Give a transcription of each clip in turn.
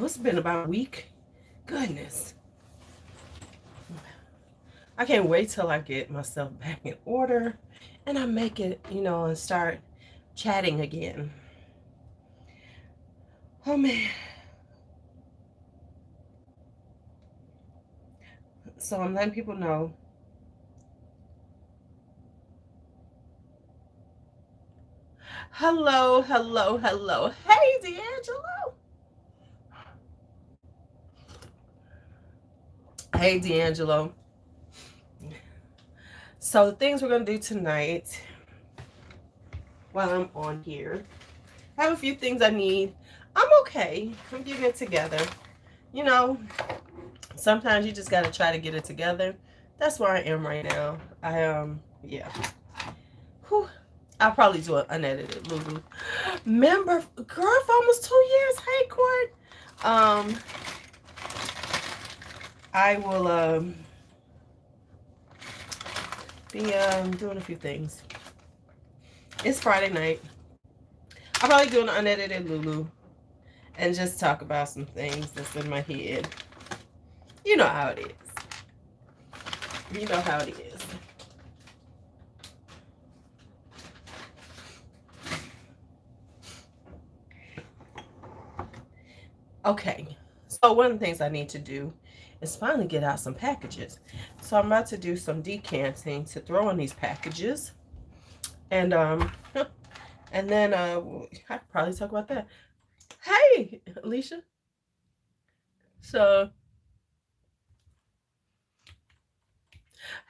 It's been about a week. Goodness. I can't wait till I get myself back in order and I make it, and start chatting again. Oh man. So I'm letting people know. Hello, hello, hello. Hey, D'Angelo. Hey, D'Angelo. So the things we're going to do tonight while I'm on here, I have a few things I need. I'm okay. I'm getting it together. You know, sometimes you just got to try to get it together. That's where I am right now. Yeah. Whew. I'll probably do an unedited Lulu. Remember, girl, for almost 2 years. Hey, Court. I will be doing a few things. It's Friday night. I'll probably do an unedited Lulu and just talk about some things that's in my head. You know how it is. You know how it is. Okay, so one of the things I need to do is finally get out some packages. So I'm about to do some decanting to throw in these packages. And and then I could probably talk about that. Hey, Alicia. So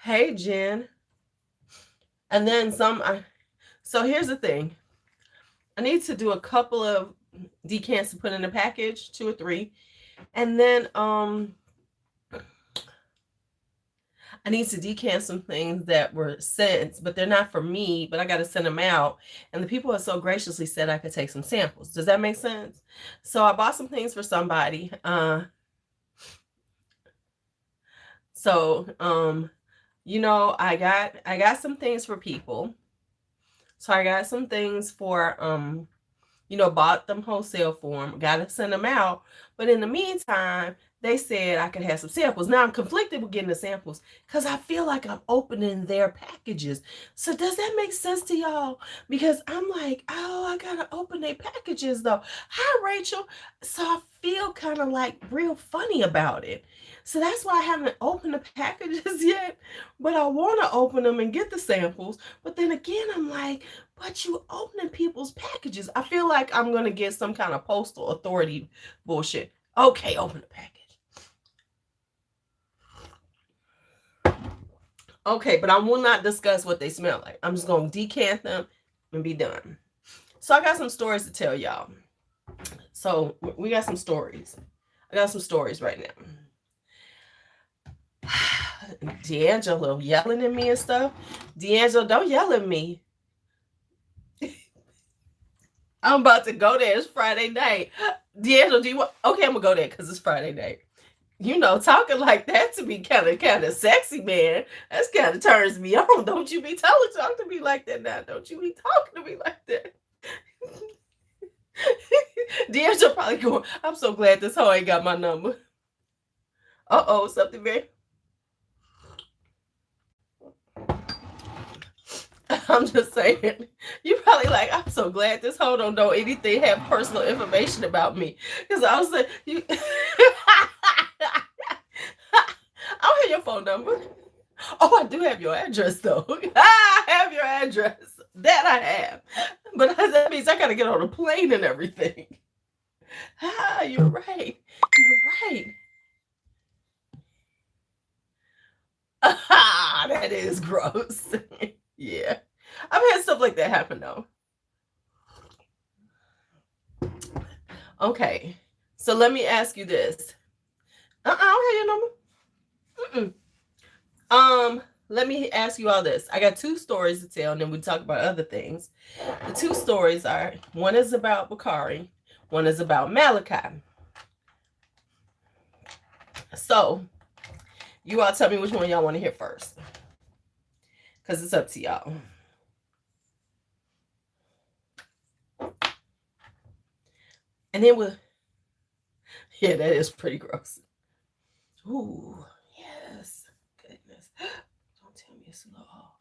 hey, Jen. And then so here's the thing. I need to do a couple of decants to put in a package, 2 or 3. And then I need to decant some things that were sent, but they're not for me, but I got to send them out. And the people have so graciously said I could take some samples. Does that make sense? So I bought some things for somebody. I got some things for people. So I got some things for bought them wholesale for them, got to send them out. But in the meantime, they said I could have some samples. Now I'm conflicted with getting the samples because I feel like I'm opening their packages. So does that make sense to y'all? Because I'm like, oh, I got to open their packages though. Hi, Rachel. So I feel kind of like real funny about it. So that's why I haven't opened the packages yet. But I want to open them and get the samples. But then again, I'm like, but you opening people's packages. I feel like I'm going to get some kind of postal authority bullshit. Okay, open the package. Okay, but I will not discuss what they smell like. I'm just going to decant them and be done. So I got some stories to tell y'all. So we got some stories. I got some stories right now. D'Angelo yelling at me and stuff. D'Angelo, don't yell at me. I'm about to go there. It's Friday night. D'Angelo, do you want? Okay, I'm gonna go there because it's Friday night. Talking like that to be kind of sexy, man. That's kind of turns me on. Don't you be talking to me like that now. Don't you be talking to me like that. D'Angelo probably going, I'm so glad this hoe ain't got my number. Uh-oh, something very... I'm just saying. You probably like, I'm so glad this hoe don't know anything, have personal information about me. Because I was like, you... I don't have your phone number. Oh, I do have your address, though. I have your address. That I have. But that means I got to get on a plane and everything. You're right. You're right. That is gross. Yeah. I've had stuff like that happen, though. Okay. So let me ask you this. I don't have your number. Let me ask you all this. I got 2 stories to tell, and then we talk about other things. The 2 stories are, one is about Bakari, one is about Malachi. So, you all tell me which one y'all want to hear first. Because it's up to y'all. And then Yeah, that is pretty gross. Ooh, yes. Goodness. Don't tell me it's a little off.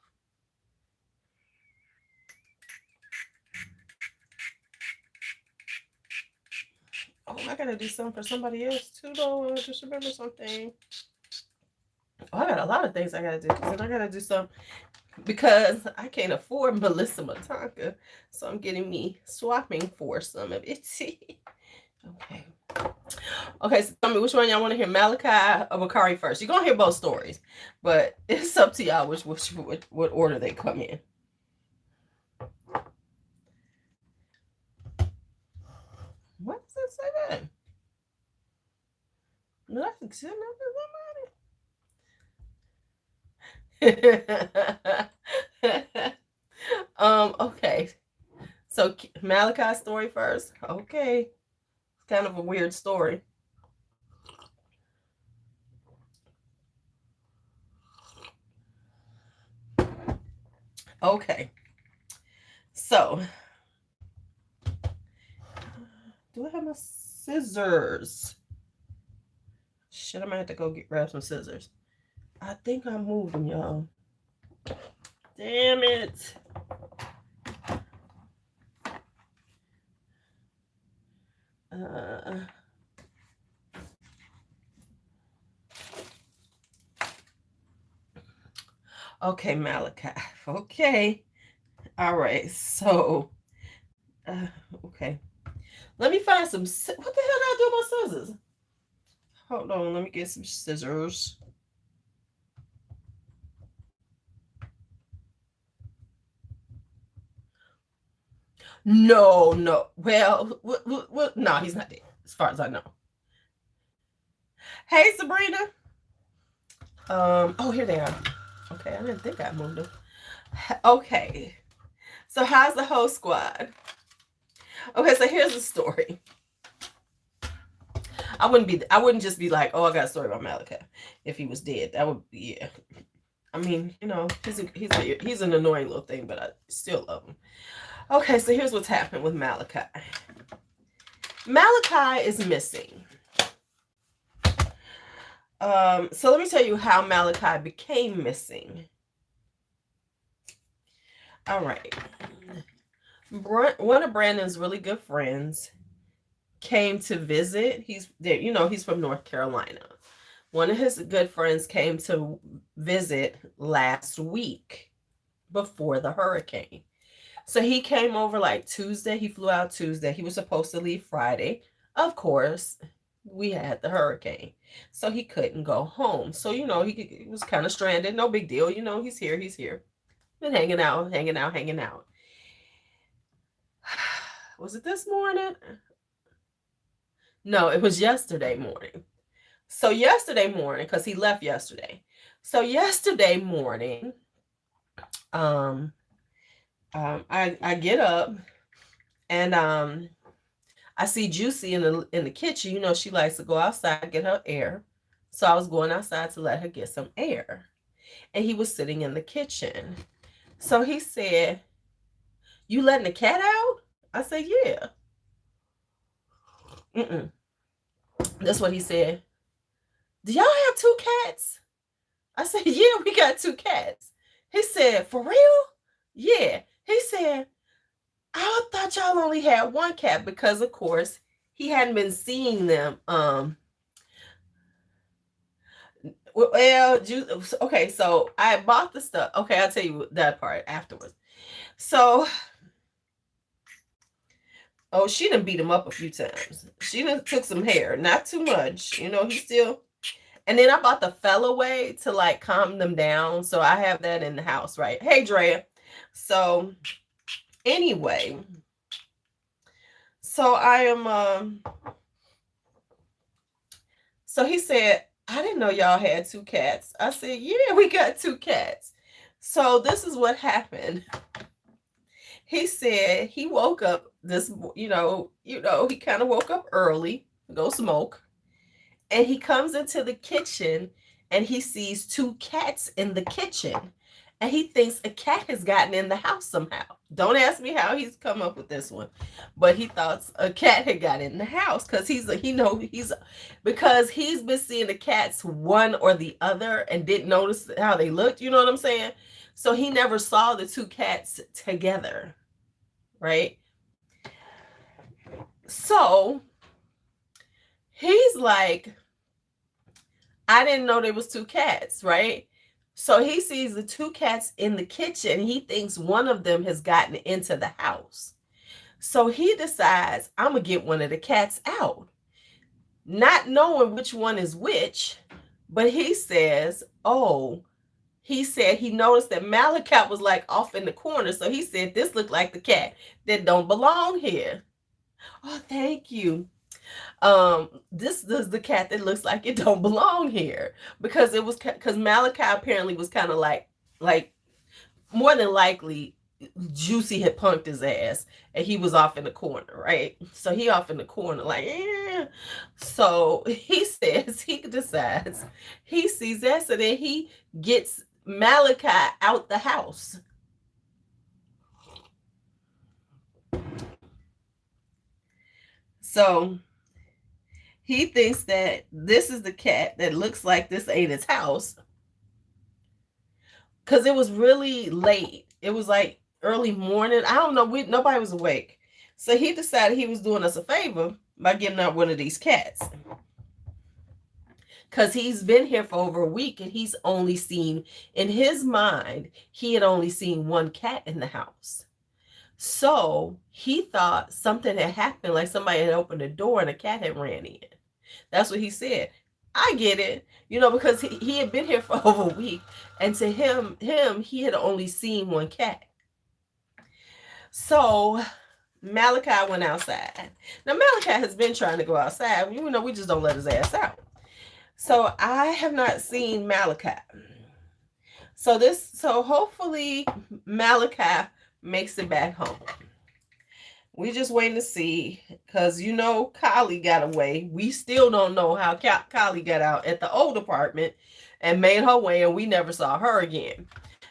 Oh, I gotta do something for somebody else too, though. Just remember something. Oh, I got a lot of things I gotta do. And I gotta do some because I can't afford Melissa Matanka. So I'm getting me swapping for some of it. Okay. Okay, so tell me which one y'all want to hear, Malachi or Bakari first. You're gonna hear both stories, but it's up to y'all what order they come in. What does it say that? Okay. So Malachi's story first. Okay. It's kind of a weird story. Okay. So, do I have my scissors? Shit, I might have to go grab some scissors. I think I moved them, y'all. Damn it. Okay, Malachi. Okay. All right. So, okay. Let me find some. What the hell did I do with my scissors? Hold on. Let me get some scissors. No, no. Well, no, he's not dead, as far as I know. Hey, Sabrina. Oh, here they are. Okay, I didn't think I moved them. Okay. So how's the whole squad? Okay, so here's the story. I wouldn't just be like, oh, I got a story about Malachi if he was dead. That would be, yeah. I mean, you know, he's an annoying little thing, but I still love him. Okay, so here's what's happened with Malachi. Malachi is missing. So let me tell you how Malachi became missing. All right. One of Brandon's really good friends came to visit. He's there, you know, he's from North Carolina. One of his good friends came to visit last week before the hurricane. So he came over like Tuesday. He flew out Tuesday. He was supposed to leave Friday. Of course, we had the hurricane. So he couldn't go home. So, you know, he was kind of stranded. No big deal. You know, he's here. Been hanging out. Was it this morning? No, it was yesterday morning. So yesterday morning, because he left yesterday. So yesterday morning, I get up and I see Juicy in the kitchen. You know, she likes to go outside, get her air. So I was going outside to let her get some air. And he was sitting in the kitchen. So he said, "You letting the cat out?" I said, "Yeah." That's what he said. "Do y'all have 2 cats?" I said, "Yeah, we got 2 cats." He said, "For real?" "Yeah." He said, "I thought y'all only had 1 cat," because of course he hadn't been seeing them. Well, okay, so I bought the stuff. Okay, I'll tell you that part afterwards. So, she done beat him up a few times. She done took some hair, not too much. You know, he still. And then I bought the Fell-Away to like calm them down. So I have that in the house, right? Hey, Drea. So anyway, so I am. So he said, "I didn't know y'all had 2 cats." I said, "Yeah, we got 2 cats." So this is what happened. He said he woke up this, he kind of woke up early to go smoke. And he comes into the kitchen and he sees 2 cats in the kitchen. and he thinks a cat has gotten in the house somehow. Don't ask me how he's come up with this one, but he thought a cat had got in the house because because he's been seeing the cats one or the other and didn't notice how they looked. You know what I'm saying? So he never saw the two cats together, right? So he's like, I didn't know there was two cats, right? So he sees the two cats in the kitchen. He thinks one of them has gotten into the house. So he decides, I'm going to get one of the cats out. Not knowing which one is which, but he says, oh, he said he noticed that Malachi was like off in the corner. So he said, this looked like the cat that don't belong here. Oh, thank you. This is the cat that looks like it don't belong here, because Malachi apparently was kind of like more than likely Juicy had punked his ass and he was off in the corner, right? So he off in the corner like, eh. So he says, he decides, he sees that, so then he gets Malachi out the house. So he thinks that this is the cat that looks like this ain't his house, because it was really late. It was like early morning. I don't know. Nobody was awake. So he decided he was doing us a favor by getting out one of these cats, because he's been here for over a week and he's only seen, in his mind, he had only seen one cat in the house. So he thought something had happened, like somebody had opened the door and a cat had ran in. That's what he said. I get it, because he had been here for over a week, and to him, he had only seen one cat. So Malachi went outside. Now Malachi has been trying to go outside. We just don't let his ass out. So I have not seen Malachi. So hopefully Malachi makes it back home. We just waiting to see, because Kylie got away. We still don't know how Kylie got out at the old apartment and made her way, and we never saw her again.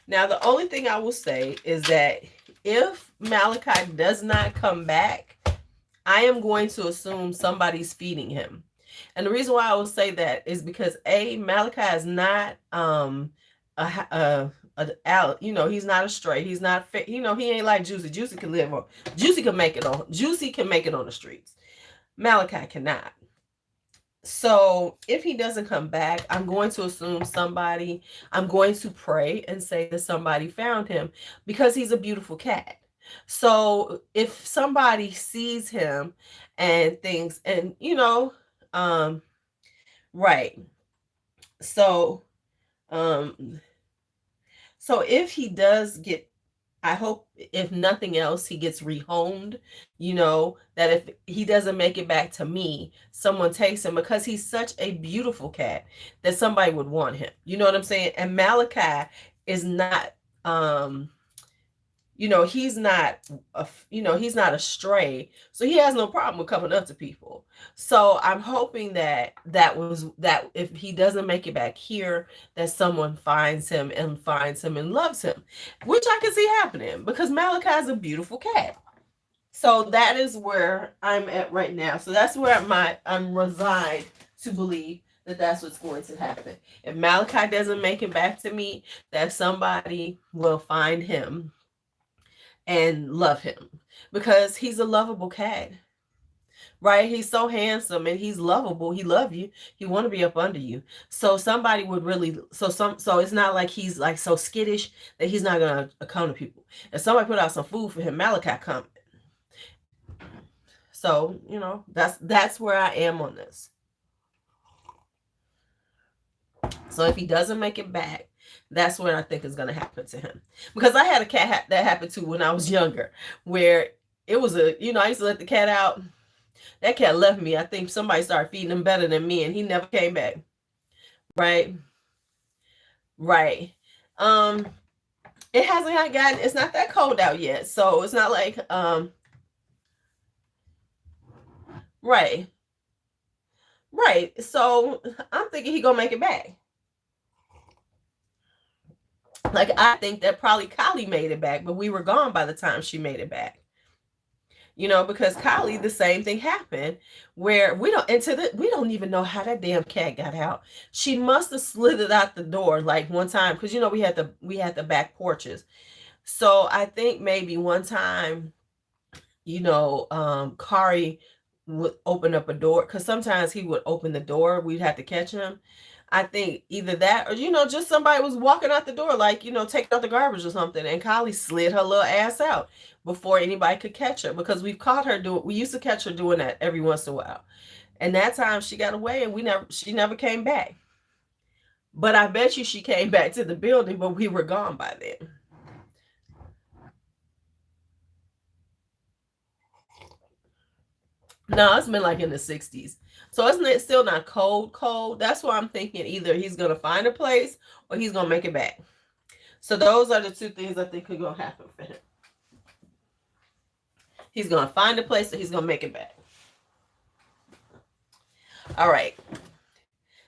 Now, the only thing I will say is that if Malachi does not come back, I am going to assume somebody's feeding him. And the reason why I will say that is because Malachi is not he's not a stray. He's not he ain't like Juicy. Juicy can make it on the streets. Malachi cannot. So if he doesn't come back, I'm going to assume I'm going to pray and say that somebody found him, because he's a beautiful cat. So if somebody sees him and thinks, and right. So so if he does get, I hope, if nothing else, he gets rehomed, that if he doesn't make it back to me, someone takes him, because he's such a beautiful cat that somebody would want him. You know what I'm saying? And Malachi is not, he's not a stray, so he has no problem with coming up to people. So I'm hoping that if he doesn't make it back here, that someone finds him and loves him, which I can see happening, because Malachi is a beautiful cat. So that is where I'm at right now. So that's where I'm resigned to believe that that's what's going to happen. If Malachi doesn't make it back to me, that somebody will find him and love him, because he's a lovable cat, right? He's so handsome and he's lovable. He love you. He want to be up under you. So somebody would really, so it's not like he's like so skittish that he's not going to come to people. If somebody put out some food for him, Malachi come. So, that's where I am on this. So if he doesn't make it back, that's what I think is going to happen to him. Because I had a cat that happened to when I was younger, where it was I used to let the cat out. That cat left me. I think somebody started feeding him better than me, and he never came back. Right. It hasn't gotten, it's not that cold out yet. So it's not like, right. So I'm thinking he gonna make it back. Like, I think that probably Kylie made it back, but we were gone by the time she made it back. Because Kylie, the same thing happened where we don't even know how that damn cat got out. She must have slithered out the door like one time, because we had the back porches. So I think maybe one time, Kari would open up a door, because sometimes he would open the door. We'd have to catch him. I think either that or, just somebody was walking out the door, like, taking out the garbage or something, and Kylie slid her little ass out before anybody could catch her, because we used to catch her doing that every once in a while. And that time she got away, and she never came back. But I bet you she came back to the building, but we were gone by then. No, it's been like in the 60s. So isn't it still not cold? That's why I'm thinking either he's going to find a place or he's going to make it back. So those are the two things I think are going to happen for him. He's going to find a place or he's going to make it back. All right.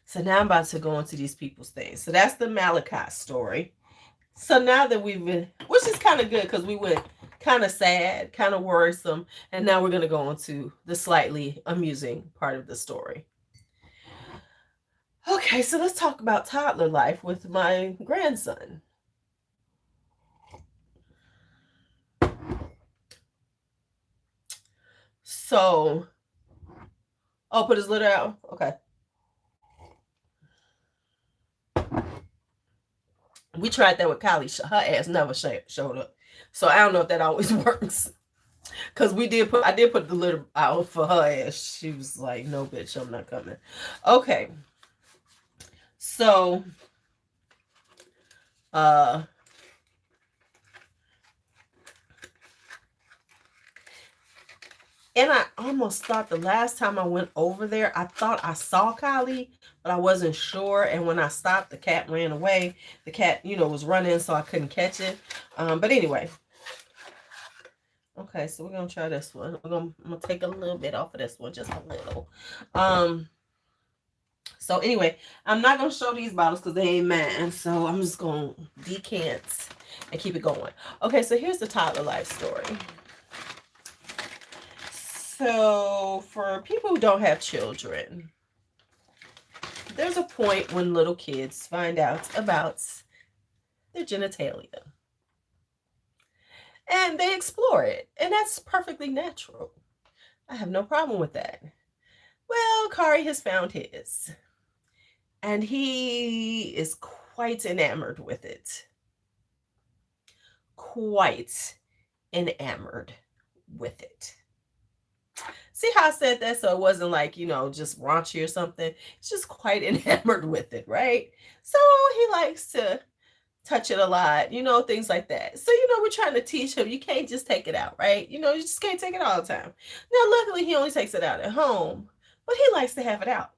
So now I'm about to go into these people's things. So that's the Malachi story. So now that we've been, which is kind of good because we went kind of sad, kind of worrisome, and now we're going to go on to the slightly amusing part of the story. Okay, so let's talk about toddler life with my grandson. So, put his litter out? Okay. We tried that with Kylie. Her ass never showed up. So I don't know if that always works. Because I did put the litter out for her ass. She was like, no, bitch, I'm not coming. Okay. So, and I almost thought the last time I went over there, I thought I saw Kylie, but I wasn't sure. And when I stopped, the cat ran away. The cat, was running, so I couldn't catch it. But anyway. Okay, so we're going to try this one. I'm going to take a little bit off of this one, just a little. So anyway, I'm not going to show these bottles because they ain't mine. So I'm just going to decant and keep it going. Okay, so here's the toddler life story. So for people who don't have children, there's a point when little kids find out about their genitalia. And they explore it. And that's perfectly natural. I have no problem with that. Well, Kari has found his. And he is quite enamored with it. Quite enamored with it. See how I said that? So it wasn't like, just raunchy or something. It's just quite enamored with it, right? So he likes to touch it a lot, things like that. So, we're trying to teach him, you can't just take it out, right? You just can't take it all the time. Now, luckily, he only takes it out at home, but he likes to have it out.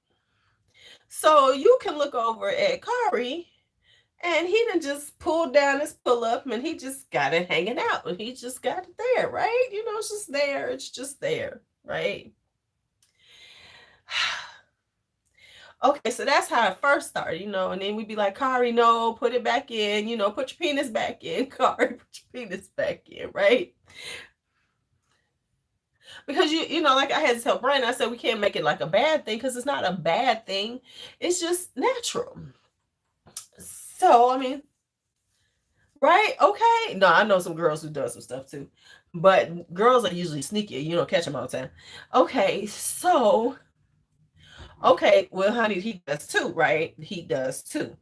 So you can look over at Kari, and he done just pulled down his pull-up, and he just got it hanging out, and he just got it there, right? It's just there. It's just there, right? Okay, so that's how it first started, and then we'd be like, Kari, no, put it back in, put your penis back in, Kari, put your penis back in, right? Because, like I had to tell Brian, I said, we can't make it like a bad thing, because it's not a bad thing. It's just natural. So, I mean, right? Okay. No, I know some girls who do some stuff too, but girls are usually sneaky. You don't catch them all the time. Okay, so... Okay, well, honey, he does too, right? He does too.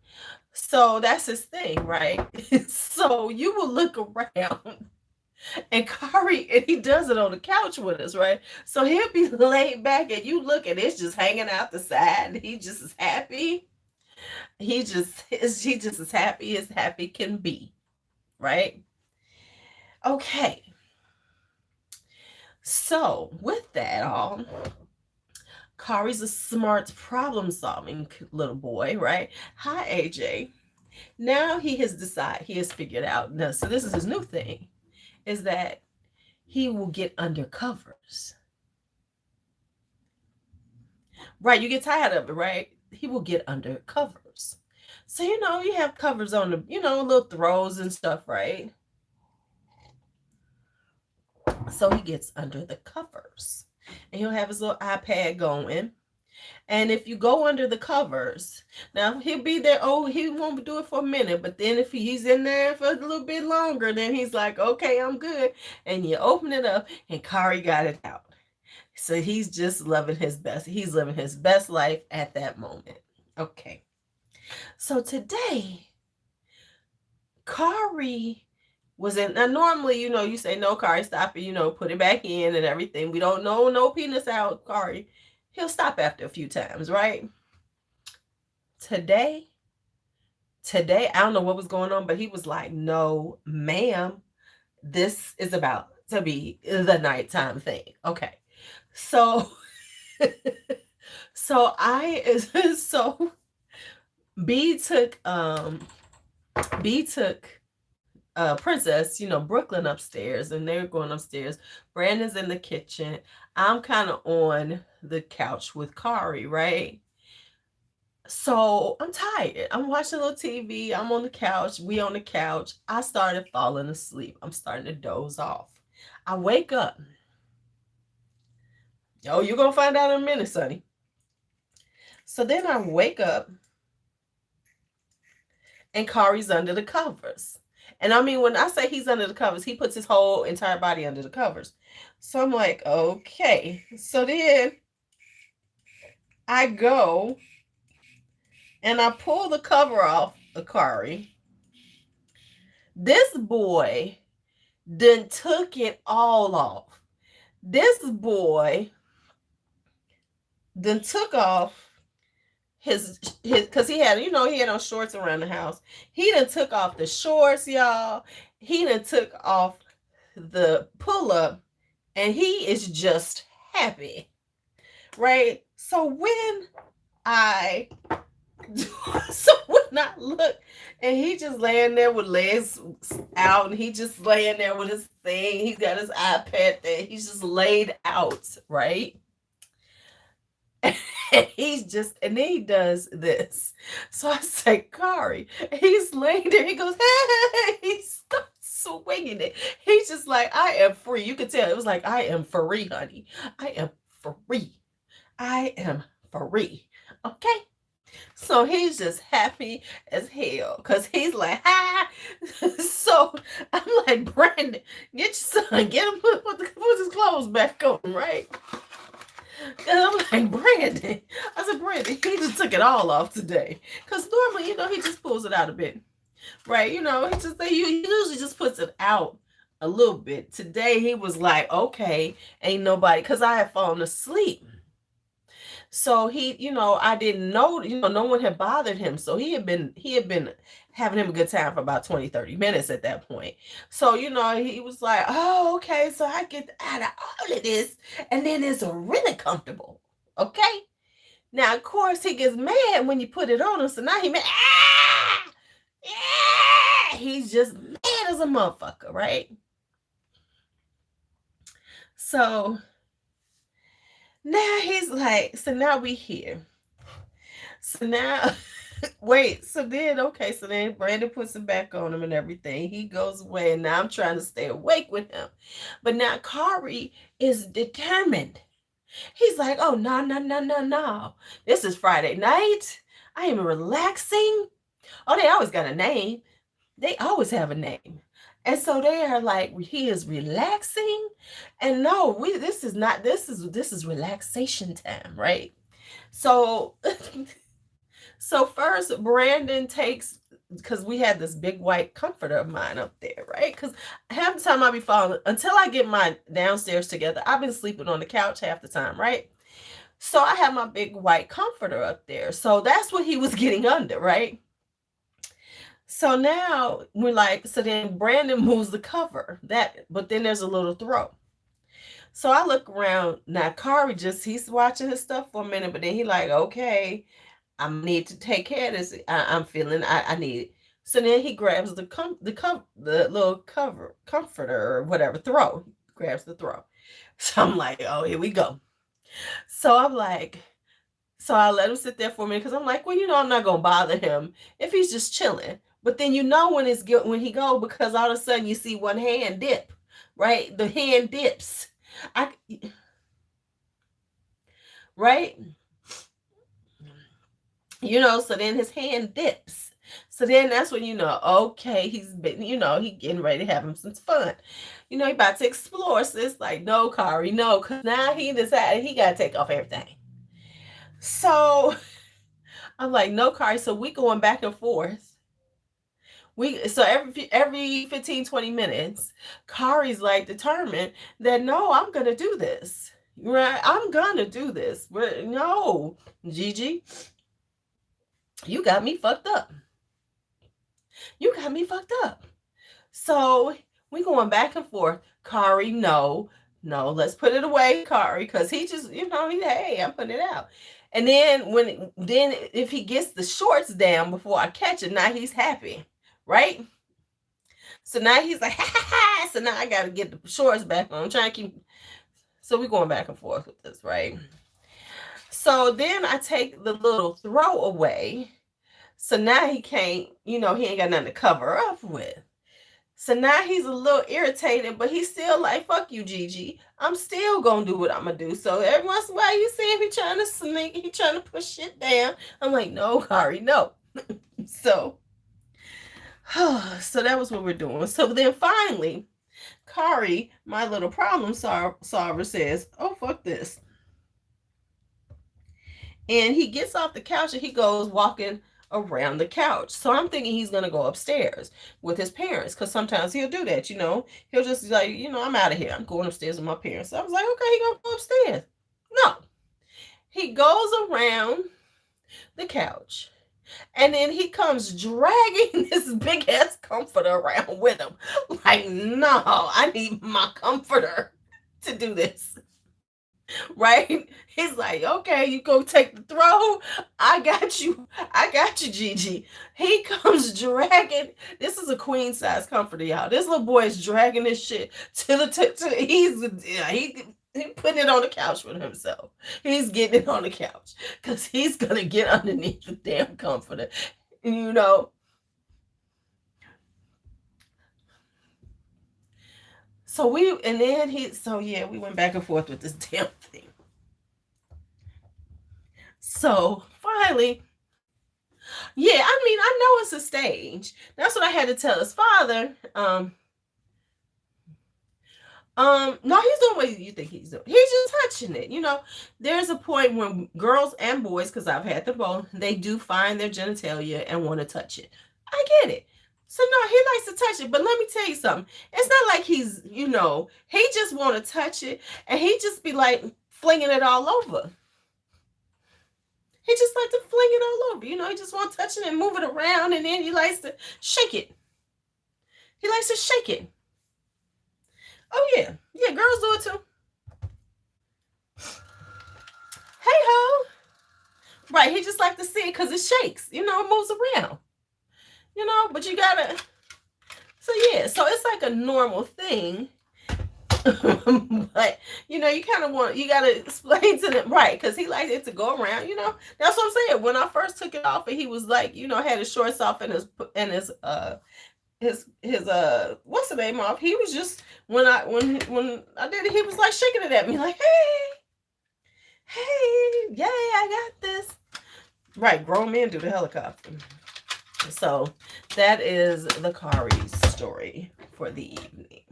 So that's his thing, right? So you will look around and Kari, and he does it on the couch with us, right? So he'll be laid back and you look and it's just hanging out the side. He just is happy. He just as happy as happy can be, right? Okay. So with that all, Kari's a smart, problem-solving little boy, right? Hi, AJ. Now he has figured out. Now, so this is his new thing, is that he will get under covers. Right, you get tired of it, right? He will get under covers. So, you have covers on the, little throws and stuff, right? So he gets under the covers and he'll have his little iPad going. And if you go under the covers, now he'll be there. Oh, he won't do it for a minute. But then if he's in there for a little bit longer, then he's like, okay, I'm good. And you open it up and Kari got it out. So he's just loving his best. He's living his best life at that moment. Okay. So today, Kari was in. Now, normally, you say, no, Kari, stop it, put it back in and everything. We don't know, no penis out, Kari. He'll stop after a few times, right? Today, I don't know what was going on, but he was like, no, ma'am, this is about to be the nighttime thing. Okay. So, so B took Princess, Brooklyn upstairs, and they're going upstairs. Brandon's in the kitchen. I'm kind of on the couch with Kari, right? So I'm tired. I'm watching a little TV. I'm on the couch. We on the couch. I started falling asleep. I'm starting to doze off. I wake up. Oh, you're going to find out in a minute, Sonny. So then I wake up and Kari's under the covers. And I mean, when I say he's under the covers, he puts his whole entire body under the covers. So I'm like, okay. So then I go and I pull the cover off of Kari. This boy then took it all off. This boy then took off his because he had on shorts around the house. He done took off the shorts, y'all. He done took off the pull-up and he is just happy, right? So when I look and he just laying there with legs out and he just laying there with his thing, he's got his iPad there, he's just laid out, right? And then he does this. So I say, Kari, he's laying there. He goes, hey, he starts swinging it. He's just like, I am free. You could tell it was like, I am free, honey. I am free. I am free. Okay. So he's just happy as hell because he's like, ha. So I'm like, Brandon, get your son, get him, put his clothes back on, right? And I'm like, Brandon. I said, Brandon, he just took it all off today. Because normally, he just pulls it out a bit. Right? He usually just puts it out a little bit. Today, he was like, okay, ain't nobody, because I had fallen asleep. So I didn't know, no one had bothered him. So he had been having him a good time for about 20, 30 minutes at that point. So, he was like, oh, okay, so I get out of all of this and then it's really comfortable. Okay. Now, of course, he gets mad when you put it on him. So now he mad. Yeah, he's just mad as a motherfucker, right? So now he's like, so now we here. So now, wait, so then Brandon puts it back on him and everything. He goes away, and now I'm trying to stay awake with him. But now Kari is determined. He's like, oh, no. This is Friday night. I am relaxing. Oh, they always got a name. They always have a name. And so they are like, he is relaxing. And no, this is relaxation time, right? So so first Brandon takes, because we had this big white comforter of mine up there, right? Because half the time I be falling, until I get my downstairs together, I've been sleeping on the couch half the time, right? So I have my big white comforter up there. So that's what he was getting under, right? So now we're like, so then Brandon moves the cover, but then there's a little throw. So I look around. Now Kari he's watching his stuff for a minute, but then he like, okay, I need to take care of this. I'm feeling I need it. So then he grabs the little comforter or whatever, throw. Grabs the throw. So I'm like, oh, here we go. So I'm like, So I let him sit there for a minute because I'm like, well, I'm not gonna bother him if he's just chilling. But then when he go, because all of a sudden you see one hand dip, right? The hand dips. I right? So then his hand dips. So then that's when okay, he's been, he getting ready to have him some fun. He about to explore. So it's like, no, Kari, no, because now he decided he got to take off everything. So I'm like, no, Kari. So we going back and forth. So every 15, 20 minutes, Kari's like determined that no, I'm gonna do this. Right? I'm gonna do this. No, Gigi, you got me fucked up. You got me fucked up. So we going back and forth. Kari, no, let's put it away, Kari, because he just, hey, I'm putting it out. And then if he gets the shorts down before I catch it, now he's happy, right? So now he's like, ha ha ha. So now I got to get the shorts back on. I'm trying to keep. So we're going back and forth with this, right? So then I take the little throw away. So now he can't, he ain't got nothing to cover up with. So now he's a little irritated, but he's still like, fuck you, Gigi. I'm still going to do what I'm going to do. So every once in a while, you see him, he trying to sneak, he trying to push shit down. I'm like, no, Kari, no. So that was what we're doing. So then finally, Kari, my little problem solver, says, oh, fuck this. And he gets off the couch and he goes walking around the couch. So I'm thinking he's going to go upstairs with his parents, because sometimes he'll do that, He'll just like, I'm out of here. I'm going upstairs with my parents. So I was like, okay, he going to go upstairs. No. He goes around the couch. And then he comes dragging this big ass comforter around with him. Like, no, I need my comforter to do this. Right? He's like, okay, you go take the throw. I got you, Gigi. He comes dragging. This is a queen size comforter, y'all. This little boy is dragging this shit he's putting it on the couch with himself. He's getting it on the couch because he's gonna get underneath the damn comforter. So we went back and forth with this damn thing. So finally, I know it's a stage. That's what I had to tell his father. No, he's doing what you think he's doing. He's just touching it. There's a point when girls and boys, because I've had them both, they do find their genitalia and want to touch it. I get it. So no, he likes to touch it. But let me tell you something. It's not like he's, he just want to touch it and he just be like flinging it all over. He just likes to fling it all over. He just want to touch it and move it around, and then he likes to shake it. He likes to shake it. Oh, yeah. Yeah, girls do it too. Hey ho. Right, he just like to see it because it shakes. It moves around. But you gotta. So yeah, so it's like a normal thing. But you kind of you gotta explain to them, right? Because he likes it to go around. That's what I'm saying. When I first took it off, and he was like, had his shorts off and his what's the name off. He was just when I did it, he was like shaking it at me, like, hey, yeah, I got this. Right, grown men do the helicopter. So that is the Kari story for the evening.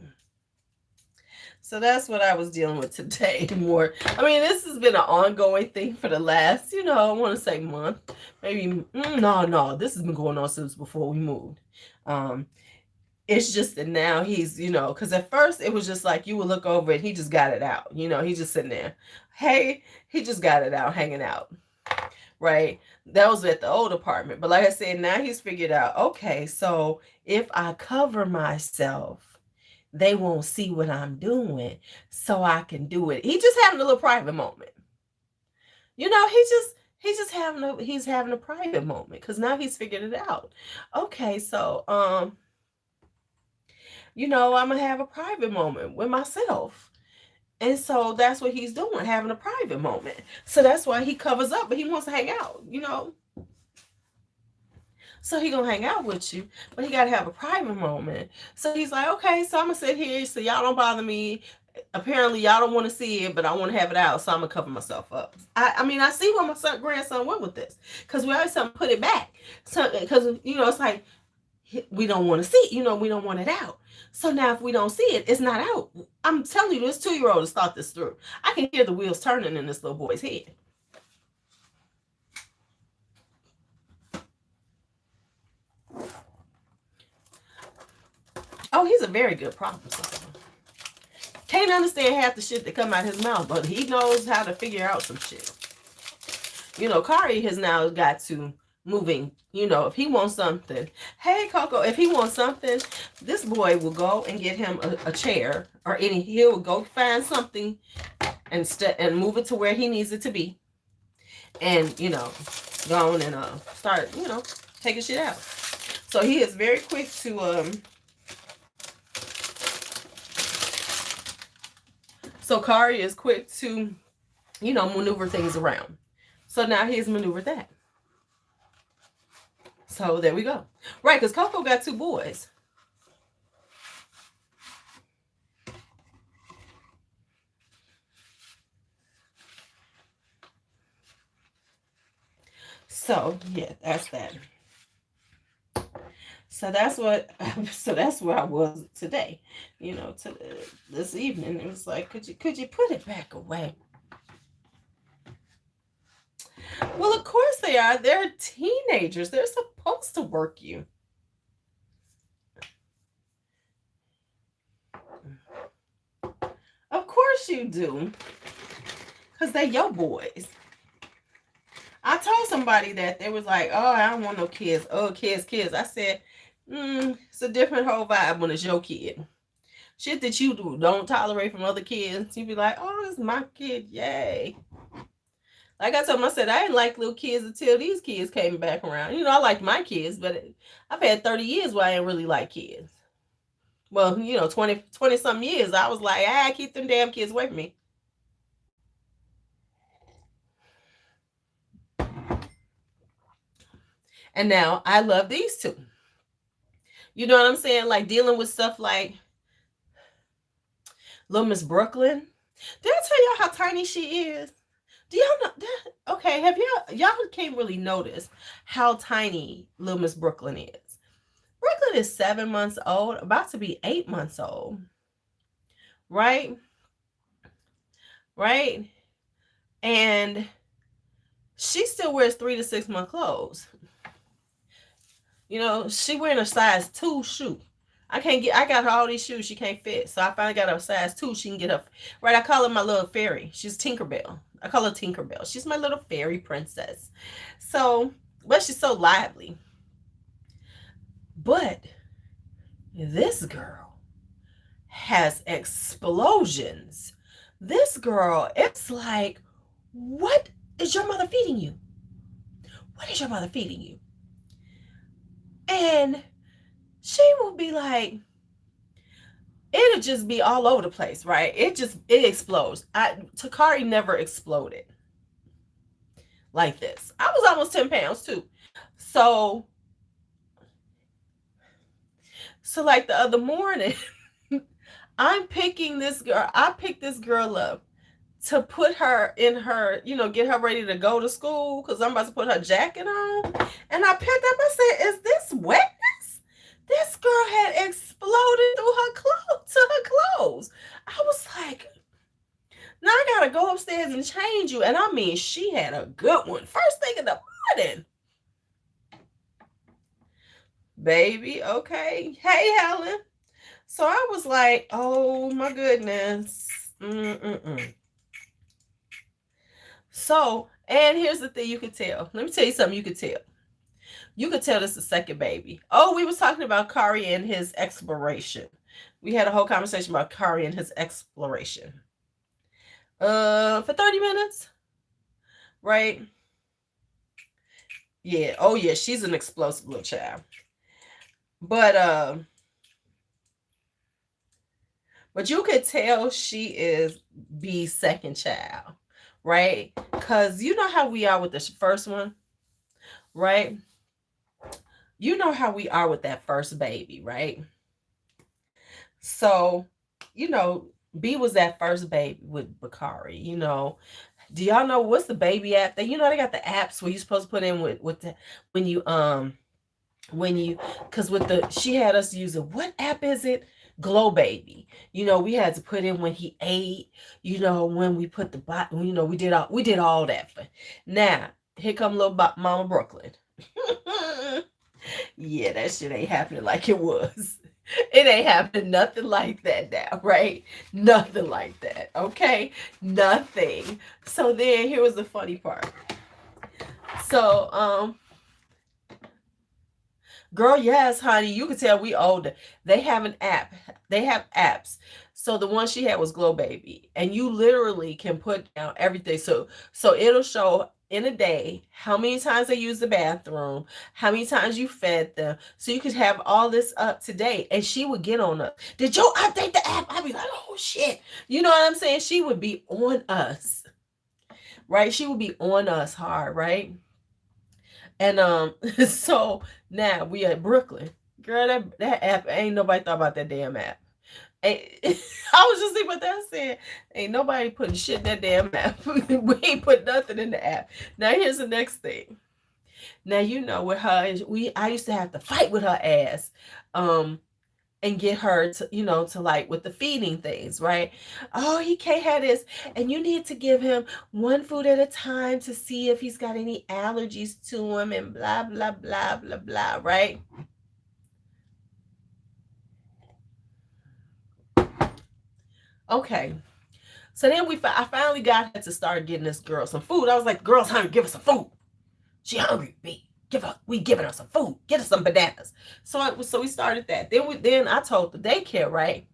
So that's what I was dealing with today. This has been an ongoing thing for the last, I want to say month, maybe. No, this has been going on since before we moved. It's just that now he's, because at first it was just like you would look over it, he just got it out. He's just sitting there. Hey, he just got it out, hanging out. Right? That was at the old apartment. But like I said, now he's figured out, okay, so if I cover myself, they won't see what I'm doing, so I can do it. He's just having a little private moment. He's having a private moment because now he's figured it out. Okay, so I'm gonna have a private moment with myself. And so that's what he's doing, having a private moment. So that's why he covers up, but he wants to hang out, you know. So he gonna hang out with you, but he gotta have a private moment. So he's like, okay, so I'm gonna sit here so y'all don't bother me. Apparently y'all don't want to see it, but I want to have it out, so I'm gonna cover myself up. I mean, I see where my grandson went with this, because we always tell him put it back. So because you know it's like we don't want to see it, you know, we don't want it out. So now if we don't see it, it's not out. I'm telling you, this 2-year-old has thought this through. I can hear the wheels turning in this little boy's head. Oh, he's a very good problem solver. Can't understand half the shit that come out his mouth, but he knows how to figure out some shit. You know, Kari has now got to moving. You know, if he wants something, hey Coco, if he wants something, this boy will go and get him a chair or he'll go find something and move it to where he needs it to be, and you know, go on and start, you know, taking shit out. So he is very quick to So Kari is quick to, you know, maneuver things around. So now he's maneuvered that. So there we go. Right, because Coco got 2 boys. So yeah, that's that. So that's what. So that's where I was today. You know, this evening. It was like, could you put it back away? Well, of course they are. They're teenagers. They're supposed to work you. Of course you do. Because they're your boys. I told somebody that. They was like, oh, I don't want no kids. Oh, kids. I said, it's a different whole vibe when it's your kid. Shit that you don't tolerate from other kids. You be like, oh, it's my kid. Yay. Like I told him, I said, I didn't like little kids until these kids came back around. You know, I liked my kids, but I've had 30 years where I didn't really like kids. Well, you know, 20 something years, I was like, keep them damn kids away from me. And now I love these 2. You know what I'm saying? Like dealing with stuff like little Miss Brooklyn. Did I tell y'all how tiny she is? Do y'all know that? Okay, have y'all can't really notice how tiny little Miss Brooklyn is. Brooklyn is 7 months old, about to be 8 months old. Right? Right? And she still wears 3 to 6 month clothes. You know, she wearing a size 2 shoe. I got her all these shoes she can't fit. So I finally got her a size 2. She can get her, right? I call her my little fairy. She's Tinkerbell. I call her Tinkerbell. She's my little fairy princess. So, but she's so lively. But this girl has explosions. This girl, it's like, what is your mother feeding you? What is your mother feeding you? And she will be like, it'll just be all over the place, right? It explodes. Takari never exploded like this. I was almost 10 pounds too. So like the other morning, I'm picking this girl. I picked this girl up to put her in her, you know, get her ready to go to school because I'm about to put her jacket on. And I picked up, I said, is this wetness? This girl had exploded through her clothes. I was like, now I gotta go upstairs and change you. And I mean, she had a good one. First thing in the morning. Baby, okay. Hey, Helen. So I was like, oh my goodness. So, and here's the thing you could tell. Let me tell you something you could tell. You could tell this is the second baby. Oh, we was talking about Kari and his exploration. We had a whole conversation about Kari and his exploration. For 30 minutes. Right? Yeah. Oh, yeah. She's an explosive little child. But But you could tell she is B's second child, right? Because you know how we are with the first one, right? You know how we are with that first baby, right? So, you know, B was that first baby with Bakari. Do y'all know what's the baby app? They got the apps where you're supposed to put in with the when you when you because with the she had us using what app is it? Glow Baby. We had to put in when he ate. When we put the bot. We did all that. Now here come little Mama Brooklyn. Yeah, that shit ain't happening like it was. It ain't happening nothing like that now, right? Nothing like that, okay? Nothing. So then here was the funny part. So, girl, yes, honey, you can tell we older. They have an app. They have apps. So the one she had was Glow Baby, and you literally can put down everything. So it'll show in a day how many times they use the bathroom, how many times you fed them, so you could have all this up to date. And she would get on us. Did you update the app? I'd be like, oh shit. You know what I'm saying? She would be on us, right? She would be on us hard, right? And so now we at Brooklyn. Girl, that app ain't nobody thought about that damn app. I was just thinking about that. I said, ain't nobody putting shit in that damn app. We ain't put nothing in the app. Now here's the next thing. Now with her, I used to have to fight with her ass. And get her to like with the feeding things, right? Oh, he can't have this, and you need to give him one food at a time to see if he's got any allergies to him, and blah blah blah blah blah, right? Okay, so then I finally got her to start getting this girl some food. I was like, "Girl's hungry, give her some food. She hungry, B. We giving her some food. Get her some bananas." So we started that. Then I told the daycare, right?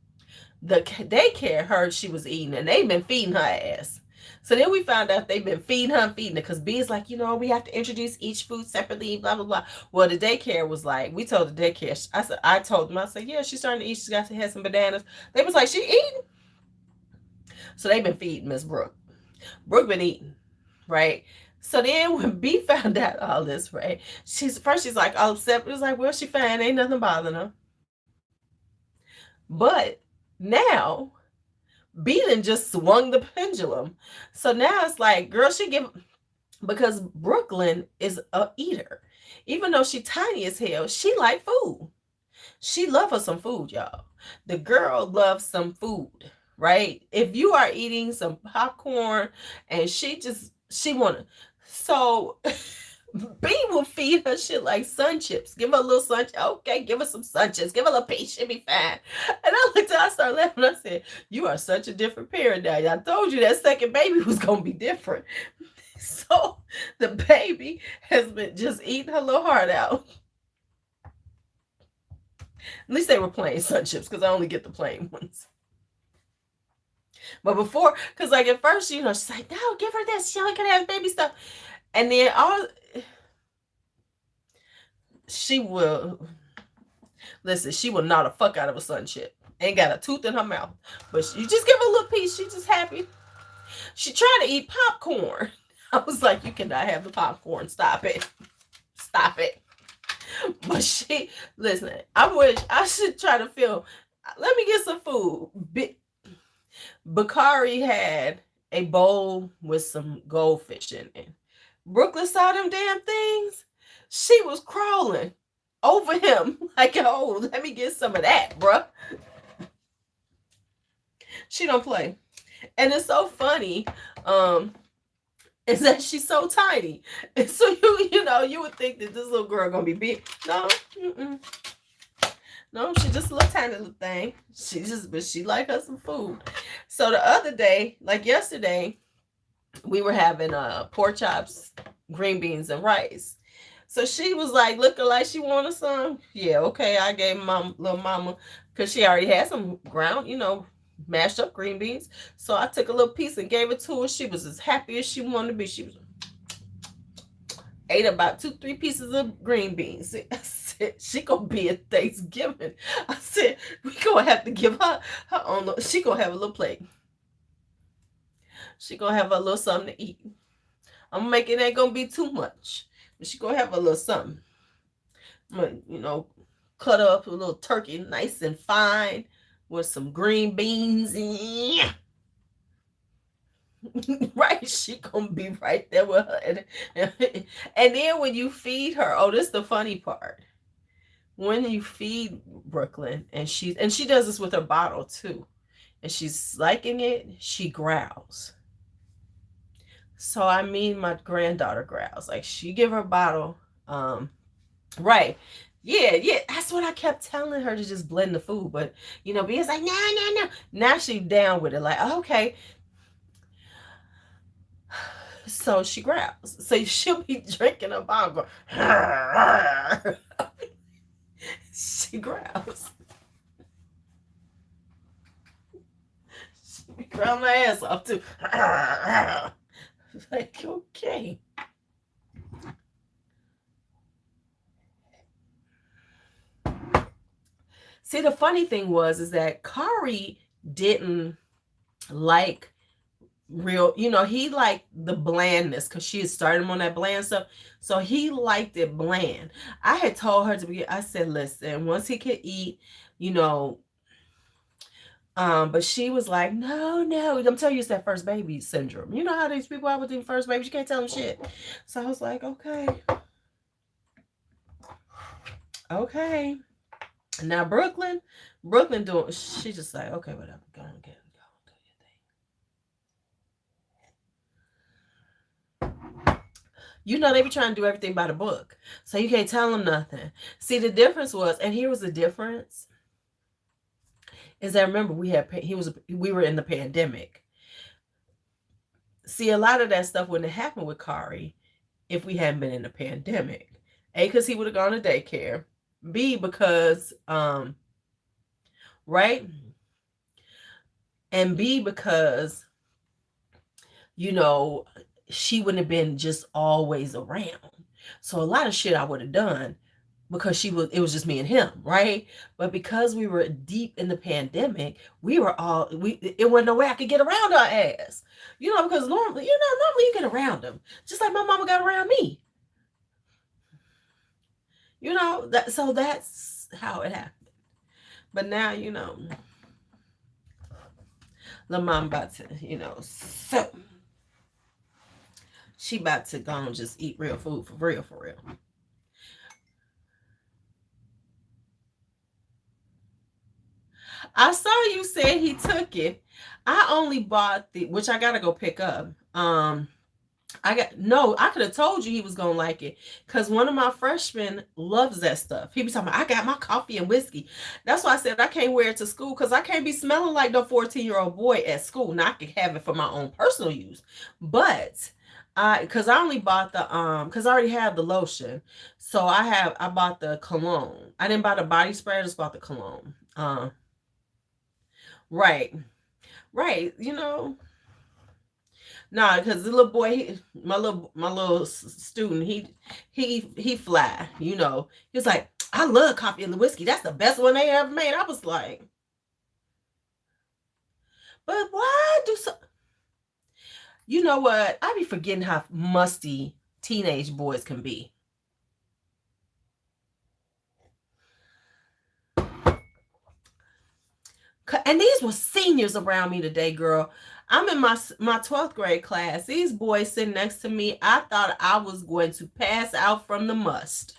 The daycare heard she was eating, and they've been feeding her ass. So then we found out they've been feeding her because B is like, we have to introduce each food separately, blah blah blah. Well, the daycare was like, we told the daycare. I told them, I said, yeah, she's starting to eat. She's got to have some bananas. They was like, she eating. So they've been feeding Miss Brooke. Brooke been eating, right? So then when B found out all this, right, she's like all upset. It was like, well, she fine, ain't nothing bothering her. But now B then just swung the pendulum. So now it's like, girl, because Brooklyn is a eater. Even though she tiny as hell, she like food. She love her some food, y'all. The girl loves some food, right? If you are eating some popcorn and she wanna, so B will feed her shit like sun chips. Give her a little sun. Okay, give her some sun chips. Give her a little piece. She'll be fine. And I started laughing. I said, "You are such a different parent now. I told you that second baby was gonna be different." So the baby has been just eating her little heart out. At least they were plain sun chips, because I only get the plain ones. But before, because like at first, she's like, "No, give her this. She only can have baby stuff." And then she will gnaw the fuck out of a sun chip. Ain't got a tooth in her mouth. But you just give her a little piece. She just happy. She tried to eat popcorn. I was like, you cannot have the popcorn. Stop it. Stop it. But listen, I wish I should try to film. Let me get some food. Bakari had a bowl with some goldfish in it. Brooklyn saw them damn things. She was crawling over him like, oh, let me get some of that, bruh. She don't play. And it's so funny, is that she's so tiny. And so you would think that this little girl gonna be big. No, no, she's just a little tiny little thing. But she like her some food. So the other day, like yesterday, we were having pork chops, green beans, and rice. So she was like looking like she wanted some. Yeah, okay. I gave little mama, because she already had some ground, mashed up green beans. So I took a little piece and gave it to her. She was as happy as she wanted to be. She ate about 2-3 pieces of green beans. said, she gonna be at Thanksgiving. I said, we gonna have to give her own, she gonna have a little plate. She gonna have a little something to eat. I'm gonna make it ain't gonna be too much. But she gonna have a little something. I'm gonna, cut up a little turkey nice and fine with some green beans. Right, she gonna be right there with her. And then when you feed her, oh, this is the funny part. When you feed Brooklyn, and she does this with her bottle too, and she's liking it, she growls. So I mean, my granddaughter growls. Like, she give her bottle, right. Yeah, that's what I kept telling her, to just blend the food. But Bia's like, no. Now she down with it, like, okay. So she growls. So she'll be drinking a bottle, going, she growls. She be growling my ass off too. Like, okay. See, the funny thing is that Kari didn't like real, he liked the blandness, because she had started him on that bland stuff. So he liked it bland. I had told her I said, listen, once he could eat, but she was like, no, I'm telling you, it's that first baby syndrome. You know how these people are with the first babies, you can't tell them shit. So I was like, okay. Now Brooklyn doing, she just like, okay, whatever, go on, do your thing. They be trying to do everything by the book, so you can't tell them nothing. See, the difference was, and here was the difference, is that, remember, we were in the pandemic. See, a lot of that stuff wouldn't have happened with Kari if we hadn't been in the pandemic. A, because he would have gone to daycare. B, because right? And B, because she wouldn't have been just always around. So a lot of shit I would have done, because it was just me and him, right? But because we were deep in the pandemic, it wasn't no way I could get around our ass. Because normally you get around them. Just like my mama got around me. So that's how it happened. But now, the mom about to, so she about to go and just eat real food for real. I saw you said he took it. I only bought which I gotta go pick up. I could have told you he was gonna like it, because one of my freshmen loves that stuff. He be talking about, I got my coffee and whiskey. That's why I said I can't wear it to school, because I can't be smelling like the 14-year-old boy at school. Now I can have it for my own personal use, but because I only bought the because I already have the lotion, so I bought the cologne. I didn't buy the body spray, I just bought the cologne. Right. Nah, because the little boy, my little student, he fly. He was like, I love coffee and the whiskey. That's the best one they ever made. I was like, but why do so? You know what? I be forgetting how musty teenage boys can be. And these were seniors around me today, girl. I'm in my 12th grade class. These boys sitting next to me, I thought I was going to pass out from the must.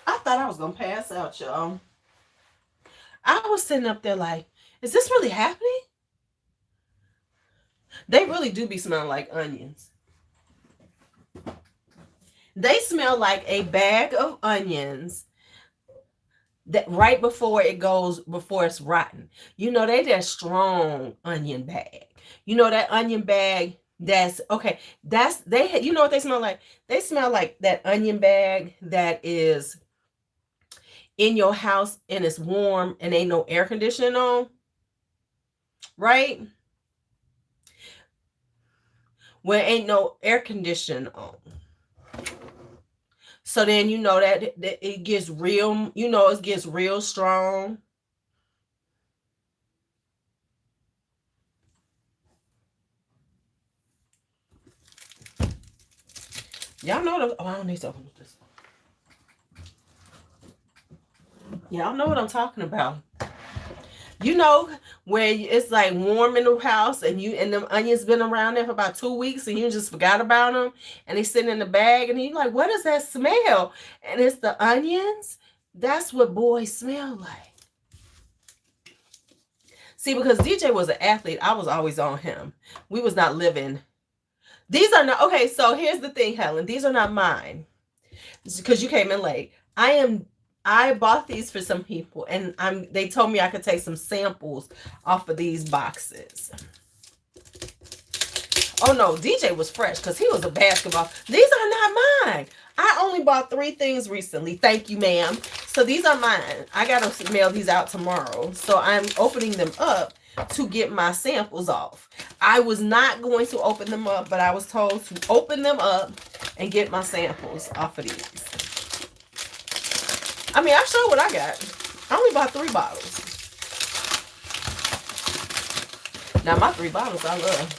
I thought I was going to pass out, y'all. I was sitting up there like, is this really happening? They really do be smelling like onions. They smell like a bag of onions that right before it's rotten. They that strong onion bag. That onion bag that's okay. You know what they smell like? They smell like that onion bag that is in your house and it's warm and ain't no air conditioning on. Right? Where ain't no air conditioning on. So then you know that it gets real, it gets real strong. Y'all know what I don't need to open this. Y'all know what I'm talking about. You know, where it's like warm in the house and them onions been around there for about 2 weeks and you just forgot about them and they sitting in the bag and you're like, what does that smell? And it's the onions. That's what boys smell like. See, because DJ was an athlete, I was always on him. We was not living. These are not, okay, so here's the thing, Helen. These are not mine. Because you came in late. I bought these for some people and they told me I could take some samples off of these boxes. Oh no, DJ was fresh because he was a basketball. These are not mine. I only bought 3 things recently. Thank you, ma'am. So these are mine. I gotta mail these out tomorrow. So I'm opening them up to get my samples off. I was not going to open them up, but I was told to open them up and get my samples off of these. I mean, I'll show what I got. I only bought 3 bottles. Now, my 3 bottles I love.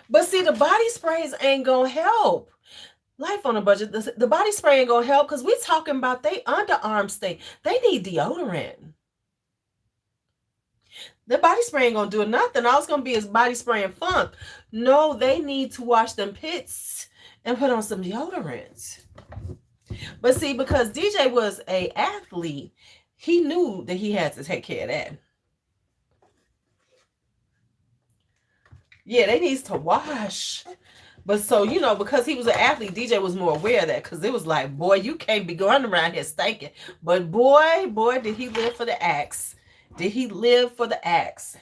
But see, the body sprays ain't gonna help. Life on a budget. The body spray ain't gonna help because we're talking about they underarm stink. They need deodorant. The body spray ain't gonna do nothing. All it's gonna be is body spray and funk. No, they need to wash them pits and put on some deodorant. But see, because DJ was an athlete, he knew that he had to take care of that. Yeah, they needs to wash. But so, because he was an athlete, DJ was more aware of that. Because it was like, boy, you can't be going around here stinking. But boy, did he live for the axe. Did he live for the axe?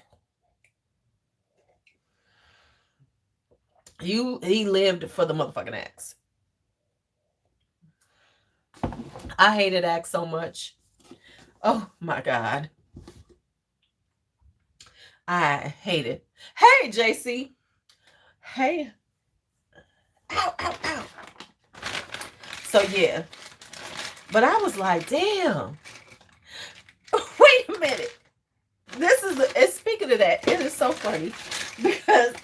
He lived for the motherfucking axe. I hated axe so much. Oh my God. I hate it. Hey, JC. Hey. Ow, ow, ow. So yeah. But I was like, damn. Wait a minute. This is speaking of that, it is so funny because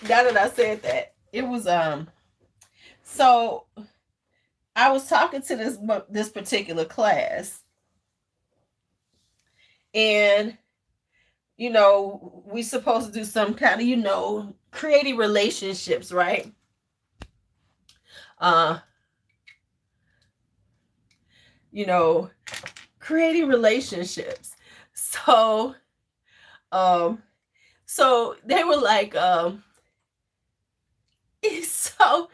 now that I said that, it was so I was talking to this particular class, and we supposed to do some kind of creating relationships, right? Creating relationships. So so they were like, so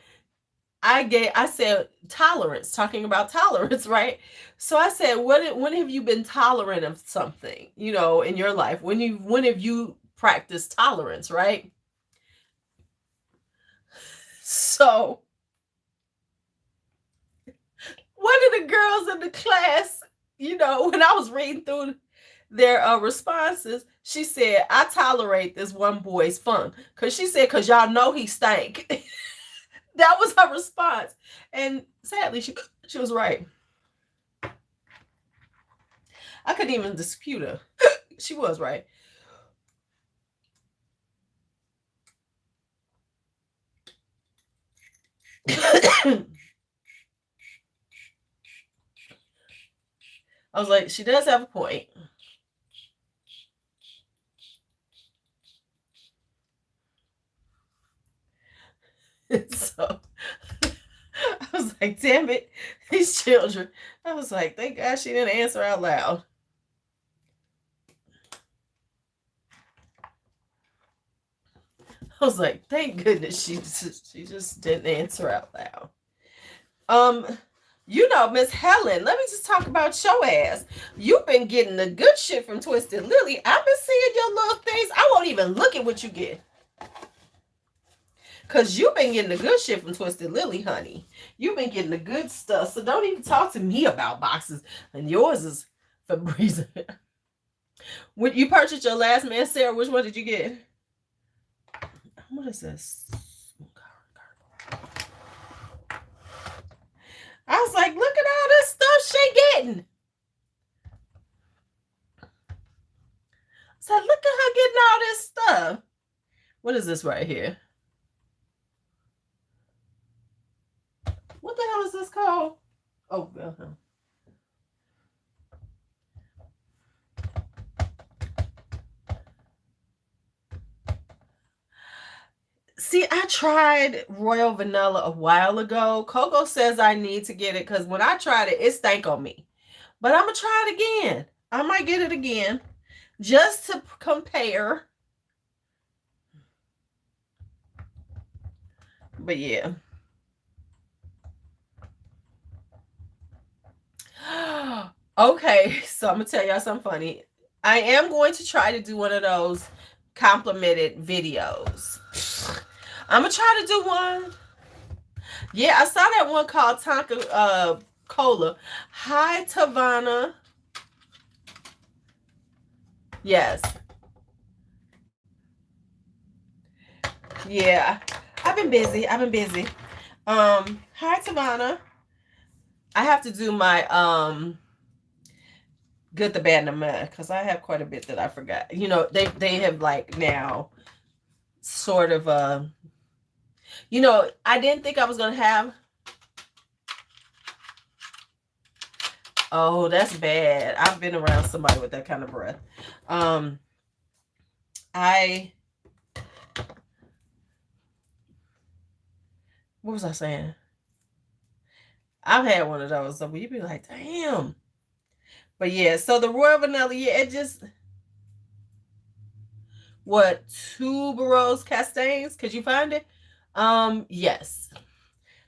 I said tolerance, talking about tolerance, right? So I said, when have you been tolerant of something, in your life? When have you practiced tolerance, right? So one of the girls in the class, when I was reading through their responses, she said, I tolerate this one boy's fun. Because y'all know he stank. That was her response. And sadly, she was right. I couldn't even dispute her. She was right. I was like, she does have a point. So I was like, damn it, these children. I was like, thank God she didn't answer out loud. I was like, thank goodness she just didn't answer out loud. Miss Helen, let me just talk about your ass. You've been getting the good shit from Twisted Lily. I've been seeing your little things. I won't even look at what you get. Because you've been getting the good shit from Twisted Lily, honey. You've been getting the good stuff. So don't even talk to me about boxes. And yours is Febreze. When you purchased your last mascara, which one did you get? What is this? I was like, look at all this stuff she getting. So look at her getting all this stuff. What is this right here? What the hell is this called? Oh, See, I tried Royal Vanilla a while ago. Coco says I need to get it because when I tried it, it stank on me. But I'm going to try it again. I might get it again just to compare. But yeah. Okay, so I'm going to tell y'all something funny. I am going to try to do one of those complimented videos. I'm going to try to do one. Yeah, I saw that one called Tonka Cola. Hi, Tavana. Yes. Yeah. I've been busy. Hi, Tavana. I have to do my good, the bad, and the mud because I have quite a bit that I forgot. You know, they have like now sort of you know, I didn't think I was gonna have. Oh, that's bad. I've been around somebody with that kind of breath. What was I saying? I've had one of those, so you'd be like, damn. But yeah, so the Royal Vanilla, yeah, it just what, tuberose castains? Could you find it? Yes.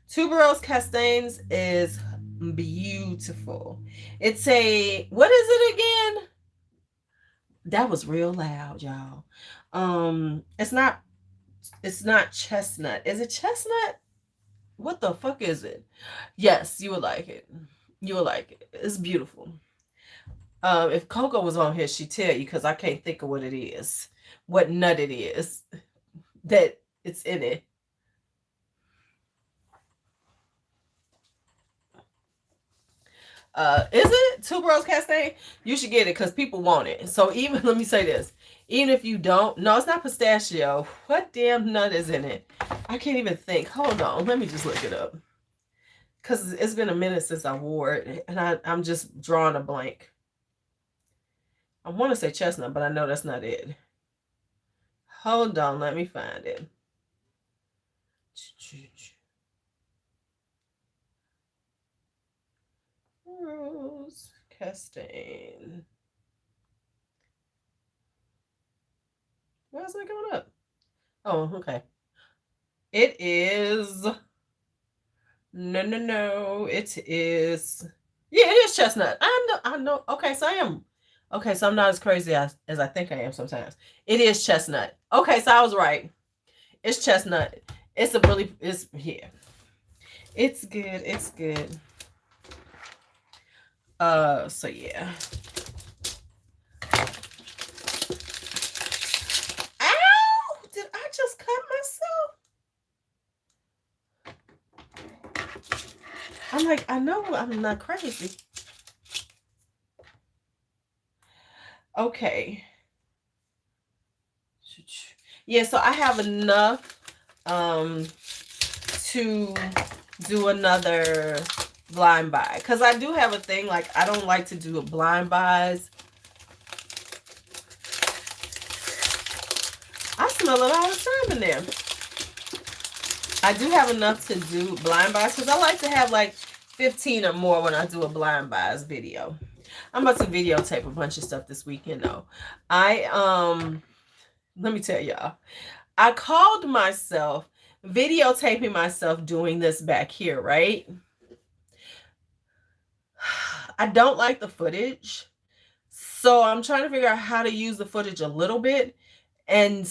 Tuberose castains is beautiful. It's a, what is it again? That was real loud, y'all. It's not chestnut. Is it chestnut? What the fuck is it? Yes, you would like it. You would like it. It's beautiful. If Coco was on here, she'd tell you because I can't think of what it is. What nut it is that it's in it. Is it tuberose castain? You should get it because people want it. So even, let me say this, even if you don't, no, it's not pistachio. What damn nut is in it? I can't even think. Hold on, let me just look it up because it's been a minute since I wore it and I'm just drawing a blank. I want to say chestnut, but I know that's not it. Hold on, let me find it. Rose Castain. Why is that going up? Oh, okay. It is. No. It is. Yeah, it is chestnut. I know. Okay, so I am. Okay, so I'm not as crazy as I think I am sometimes. It is chestnut. Okay, so I was right. It's chestnut. It's yeah. It's good. It's good. So yeah. Ow! Did I just cut myself? I'm like, I know I'm not crazy. Okay. Yeah, so I have enough to do another blind buy because I do have a thing like I don't like to do blind buys. I smell it all the time in there. I do have enough to do blind buys because I like to have like 15 or more when I do a blind buys video. I'm about to videotape a bunch of stuff this weekend though. Let me tell y'all, I called myself videotaping myself doing this back here, right? I don't like the footage. So I'm trying to figure out how to use the footage a little bit and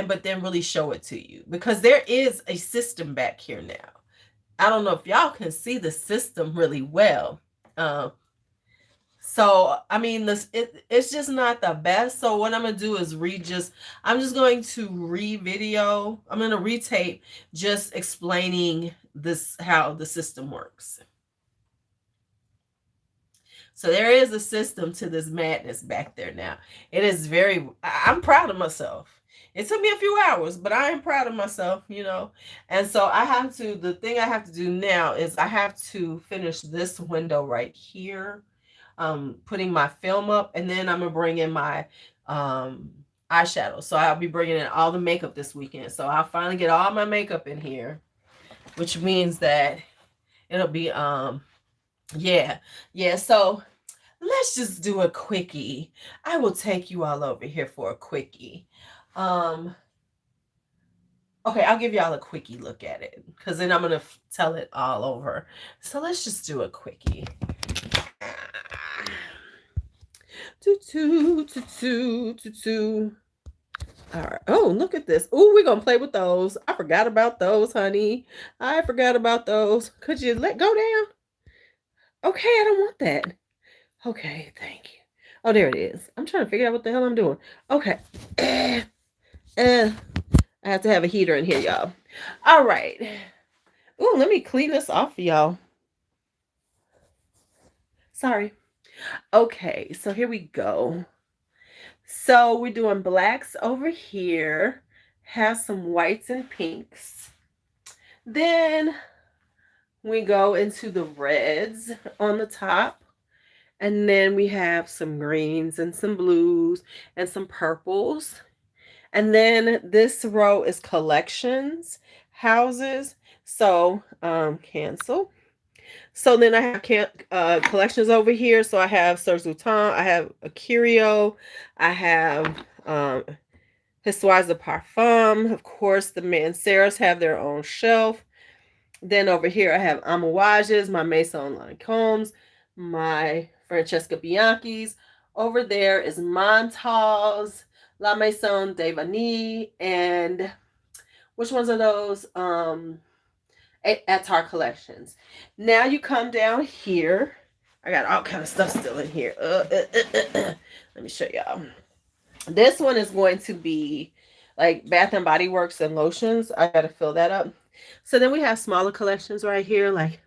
but then really show it to you because there is a system back here now. I don't know if y'all can see the system really well. So, I mean, it's just not the best. So what I'm going to do is I'm just going to re-video. I'm going to retape just explaining how the system works. So there is a system to this madness back there now. It is very, I'm proud of myself. It took me a few hours, but I am proud of myself, you know. And so I have to, the thing I have to do now is I have to finish this window right here, putting my film up, and then I'm going to bring in my eyeshadow. So I'll be bringing in all the makeup this weekend. So I'll finally get all my makeup in here, which means that it'll be, yeah. So let's just do a quickie. I will take you all over here for a quickie. Okay, I'll give y'all a quickie look at it because then I'm going to tell it all over. So let's just do a quickie. All right. Oh, look at this. Oh, we're going to play with those. I forgot about those, honey. I forgot about those. Could you let go down? Okay, I don't want that. Okay, thank you. Oh, there it is. I'm trying to figure out what the hell I'm doing. Okay. I have to have a heater in here, y'all. All right. Ooh, let me clean this off for y'all. Sorry. Okay, so here we go. So we're doing blacks over here. Have some whites and pinks. Then we go into the reds on the top. And then we have some greens and some blues and some purples. And then this row is collections, houses. So cancel. So then I have collections over here. So I have Sur Soutan, I have a Curio, I have Histoire de Parfum. Of course, the Manceras have their own shelf. Then over here I have Amouages, my Maison Lancomes, my Francesca Bianchi's. Over there is Montal's, La Maison de Vanille, and which ones are those? Attar Collections. Now you come down here. I got all kind of stuff still in here. Let me show y'all. This one is going to be like Bath and Body Works and lotions. I got to fill that up. So then we have smaller collections right here, like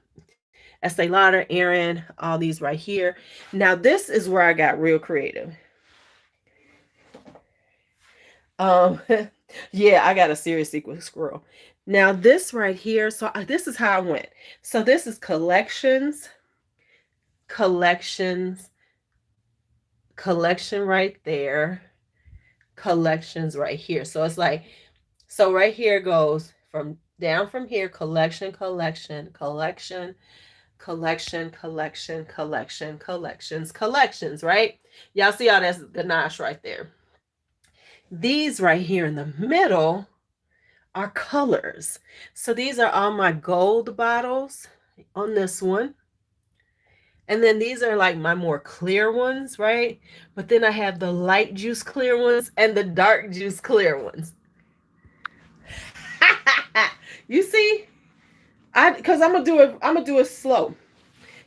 Estee Lauder, Erin, all these right here. Now this is where I got real creative. Yeah, I got a serious sequin squirrel. Now this right here, so this is how I went. So this is collections, collection right there, collections right here. So it's like, so right here goes from down from here, collections, right? Y'all see how that's ganache right there. These right here in the middle are colors. So these are all my gold bottles on this one. And then these are like my more clear ones, right? But then I have the light juice clear ones and the dark juice clear ones. You see? Because I'm gonna do it slow.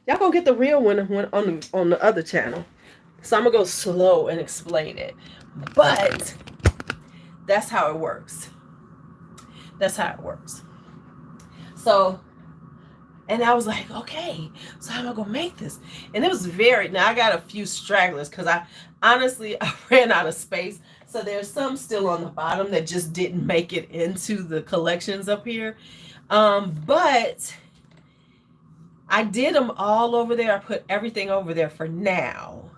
Y'all gonna get the real one on the other channel. So I'm gonna go slow and explain it. But that's how it works. That's how it works. So, and I was like, okay, so how am I gonna make this? And it was now I got a few stragglers because I ran out of space. So there's some still on the bottom that just didn't make it into the collections up here. But I did them all over there. I put everything over there for now.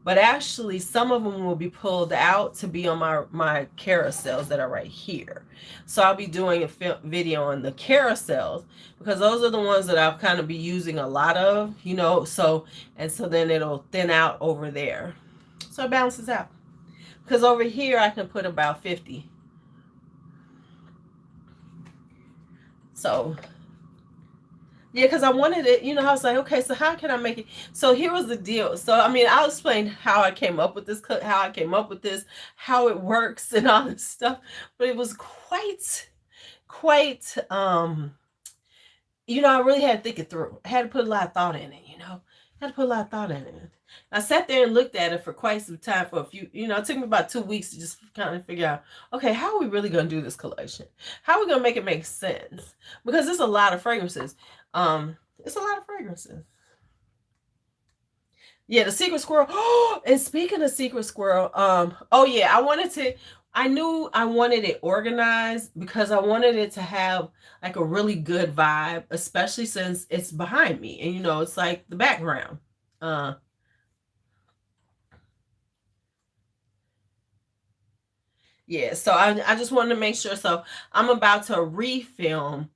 But actually, some of them will be pulled out to be on my carousels that are right here. So I'll be doing a video on the carousels because those are the ones that I'll kind of be using a lot of, you know. So then it'll thin out over there. So it balances out. Because over here, I can put about 50. So yeah, because I wanted it, you know, I was like, okay, so how can I make it? So here was the deal. So, I mean, I'll explain how I came up with this, how it works and all this stuff. But it was quite, you know, I really had to think it through. I had to put a lot of thought in it, you know. I sat there and looked at it for quite some time for a few, you know, it took me about 2 weeks to just kind of figure out, okay, how are we really going to do this collection? How are we going to make it make sense? Because there's a lot of fragrances. It's a lot of fragrances. Yeah, the secret squirrel. And speaking of secret squirrel, oh yeah, I knew I wanted it organized because I wanted it to have like a really good vibe, especially since it's behind me and it's like the background. Uh yeah, so I just wanted to make sure. So I'm about to refilm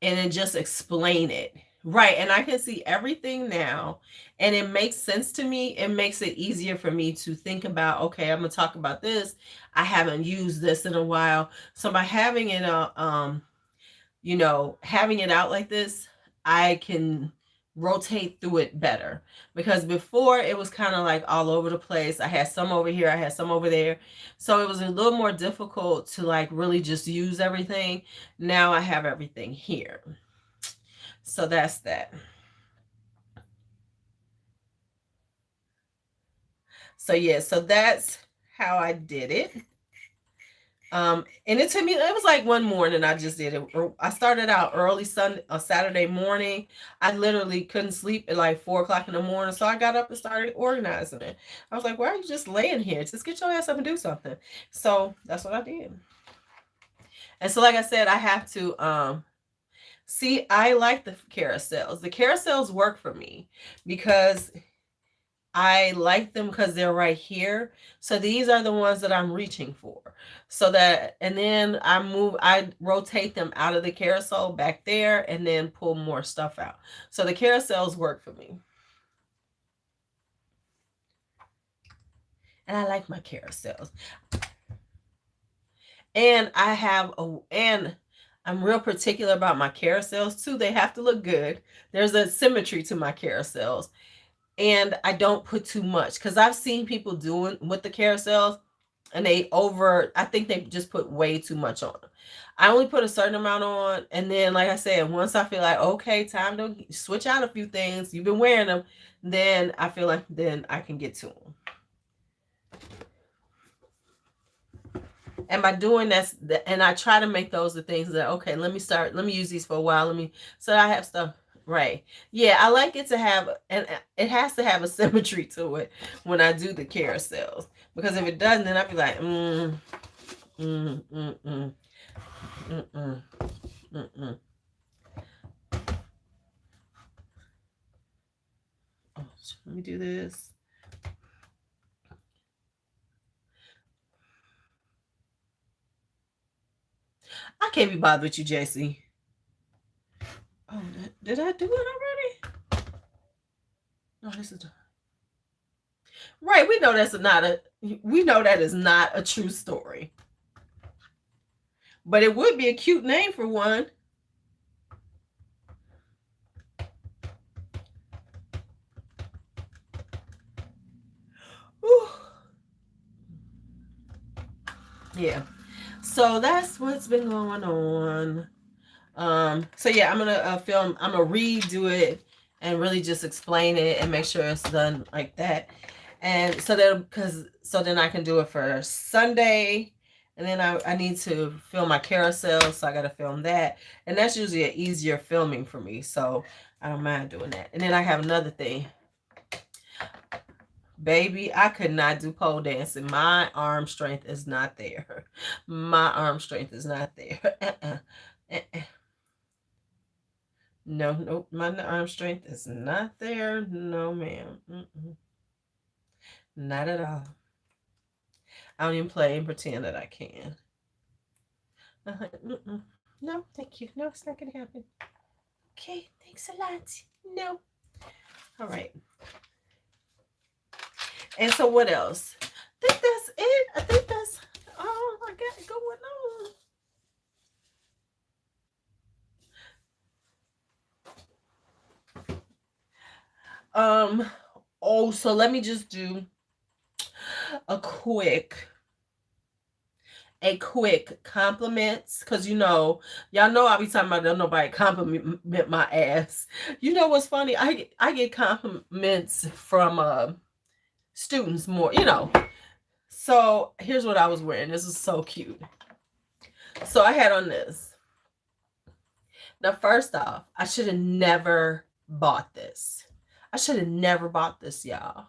and then just explain it. Right. And I can see everything now. And it makes sense to me. It makes it easier for me to think about, okay, I'm gonna talk about this. I haven't used this in a while. So by having it having it out like this, I can rotate through it better. Because before it was kind of like all over the place. I had some over here, I had some over there. So it was a little more difficult to like really just use everything. Now I have everything here. So that's that. So yeah, so that's how I did it. And it took me, it was like one morning I just did it. I started out early Saturday morning. I literally couldn't sleep at like 4 o'clock in the morning. So I got up and started organizing it. I was like, why are you just laying here? Just get your ass up and do something. So that's what I did. And so like I said, I have to see, I like the carousels. The carousels work for me because I like them because they're right here. So these are the ones that I'm reaching for. So that, and then I rotate them out of the carousel back there and then pull more stuff out. So the carousels work for me. And I like my carousels. And I'm real particular about my carousels too. They have to look good. There's a symmetry to my carousels. And I don't put too much because I've seen people doing with the carousels and I think they just put way too much on. I only put a certain amount on. And then, like I said, once I feel like, okay, time to switch out a few things, you've been wearing them, then I feel like then I can get to them. And by doing that, and I try to make those the things that, okay, let me use these for a while. So I have stuff. Right. Yeah, I like it to have, and it has to have a symmetry to it when I do the carousels. Because if it doesn't, then I'd be like, Oh, let me do this. I can't be bothered with you, JC. Oh, did I do it already? No, this is right. We know that is not a true story. But it would be a cute name for one. Whew. Yeah. So that's what's been going on. So yeah, I'm gonna redo it and really just explain it and make sure it's done like that. And so then I can do it for Sunday. And then I need to film my carousel, so I gotta film that. And that's usually an easier filming for me. So I don't mind doing that. And then I have another thing. Baby, I could not do pole dancing. My arm strength is not there. My arm strength is not there. No, nope. My arm strength is not there. No, ma'am. Not at all. I don't even play and pretend that I can. No, thank you. No, it's not going to happen. Okay, thanks a lot. No. All right. And so what else? I think that's it. I think that's all I got going on. So let me just do a quick compliments, because y'all know I be talking about don't nobody compliment my ass. You know what's funny? I get compliments from students more, So here's what I was wearing. This is so cute. So I had on this. Now, first off, I should have never bought this. I should have never bought this, y'all.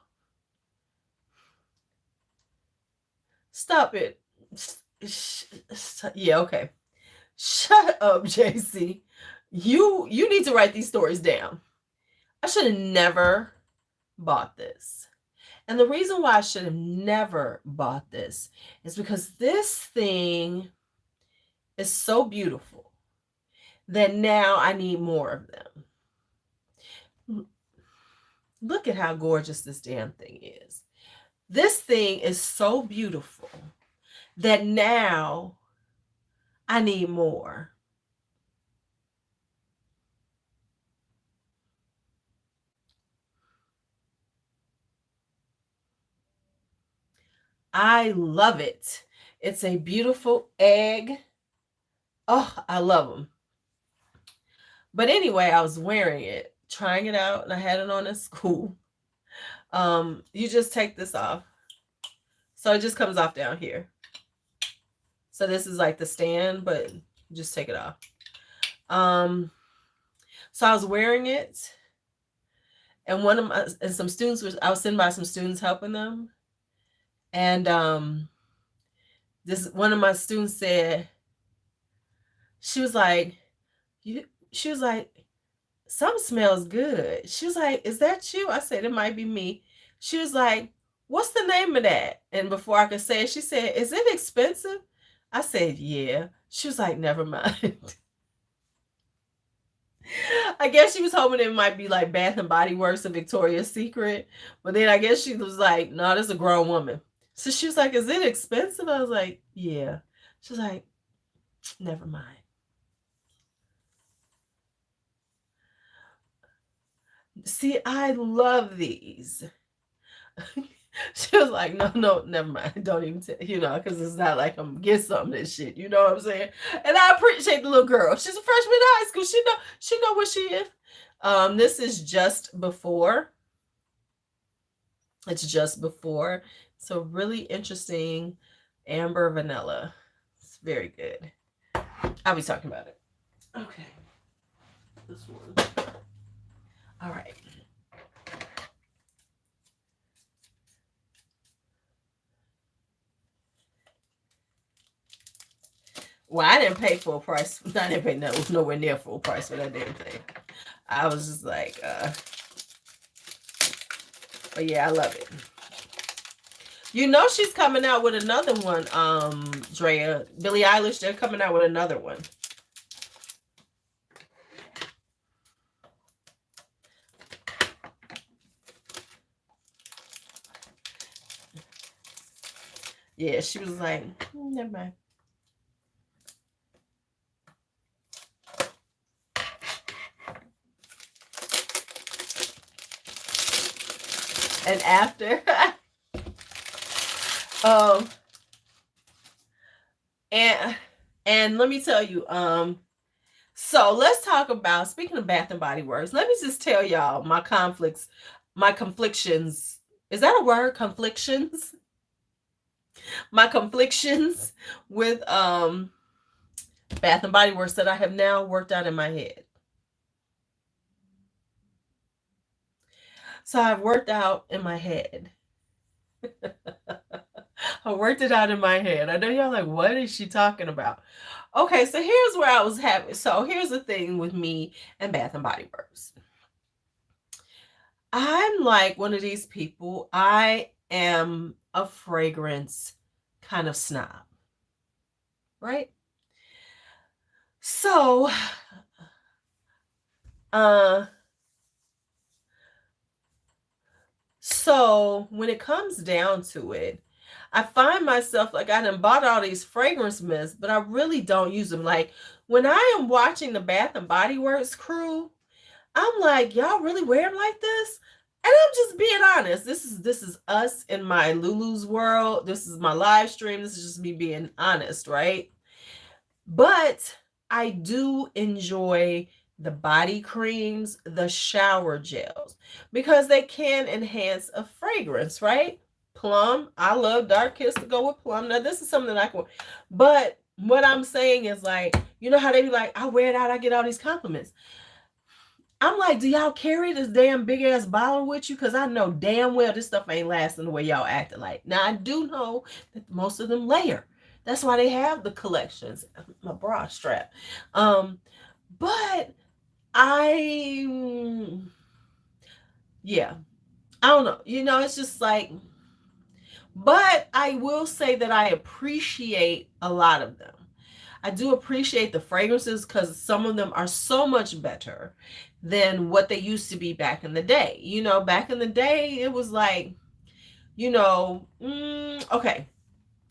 Stop it. Yeah, okay. Shut up, JC. You need to write these stories down. I should have never bought this. And the reason why I should have never bought this is because this thing is so beautiful that now I need more of them. Look at how gorgeous this damn thing is. This thing is so beautiful that now I need more. I love it. It's a beautiful egg. Oh, I love them. But anyway, I was wearing it, trying it out, and I had it on at school. You just take this off. So it just comes off down here. So this is like the stand, but just take it off. So I was wearing it, and some students I was sitting by some students helping them. And one of my students said, she was like, something smells good. She was like, is that you? I said, it might be me. She was like, what's the name of that? And before I could say it, she said, is it expensive? I said, yeah. She was like, never mind. I guess she was hoping it might be like Bath and Body Works and Victoria's Secret. But then I guess she was like, no, this is a grown woman. So she was like, is it expensive? I was like, yeah. She was like, never mind. See, I love these. She was like, no, never mind. Don't even tell, because it's not like I'm get something and shit. You know what I'm saying? And I appreciate the little girl. She's a freshman in high school. She know what she is. This is just before. It's just before. So really interesting amber vanilla. It's very good. I'll be talking about it. Okay. This one. All right. Well, I didn't pay full price. I didn't pay no, nowhere near full price for that damn thing. I was just like, but yeah, I love it. You know she's coming out with another one, Drea. Billie Eilish, they're coming out with another one. Yeah, she was like, never mind. And after, and let me tell you, so let's talk about, speaking of Bath and Body Works, let me just tell y'all my conflictions. Is that a word? Conflictions? My conflictions with Bath and Body Works that I have now worked out in my head. So I've worked out in my head. I worked it out in my head. I know y'all like, what is she talking about? Okay, so here's where I was having. So here's the thing with me and Bath and Body Works. I'm like one of these people. I am a fragrance kind of snob, right? So, so when it comes down to it, I find myself like I done bought all these fragrance mists, but I really don't use them. Like when I am watching the Bath and Body Works crew, I'm like, y'all really wear them like this? And I'm just being honest. This is us in my Lulu's world. This is my live stream. This is just me being honest, right? But I do enjoy the body creams, the shower gels, because they can enhance a fragrance, right? Plum. I love Dark Kiss to go with plum. Now, this is something that I can, but what I'm saying is like, you know how they be like, I wear it out, I get all these compliments. I'm like, do y'all carry this damn big ass bottle with you? Because I know damn well this stuff ain't lasting the way y'all acting like. Now, I do know that most of them layer. That's why they have the collections. My bra strap. But I, yeah, I don't know. It's just like, but I will say that I appreciate a lot of them. I do appreciate the fragrances because some of them are so much better than what they used to be back in the day. Back in the day, it was like, okay.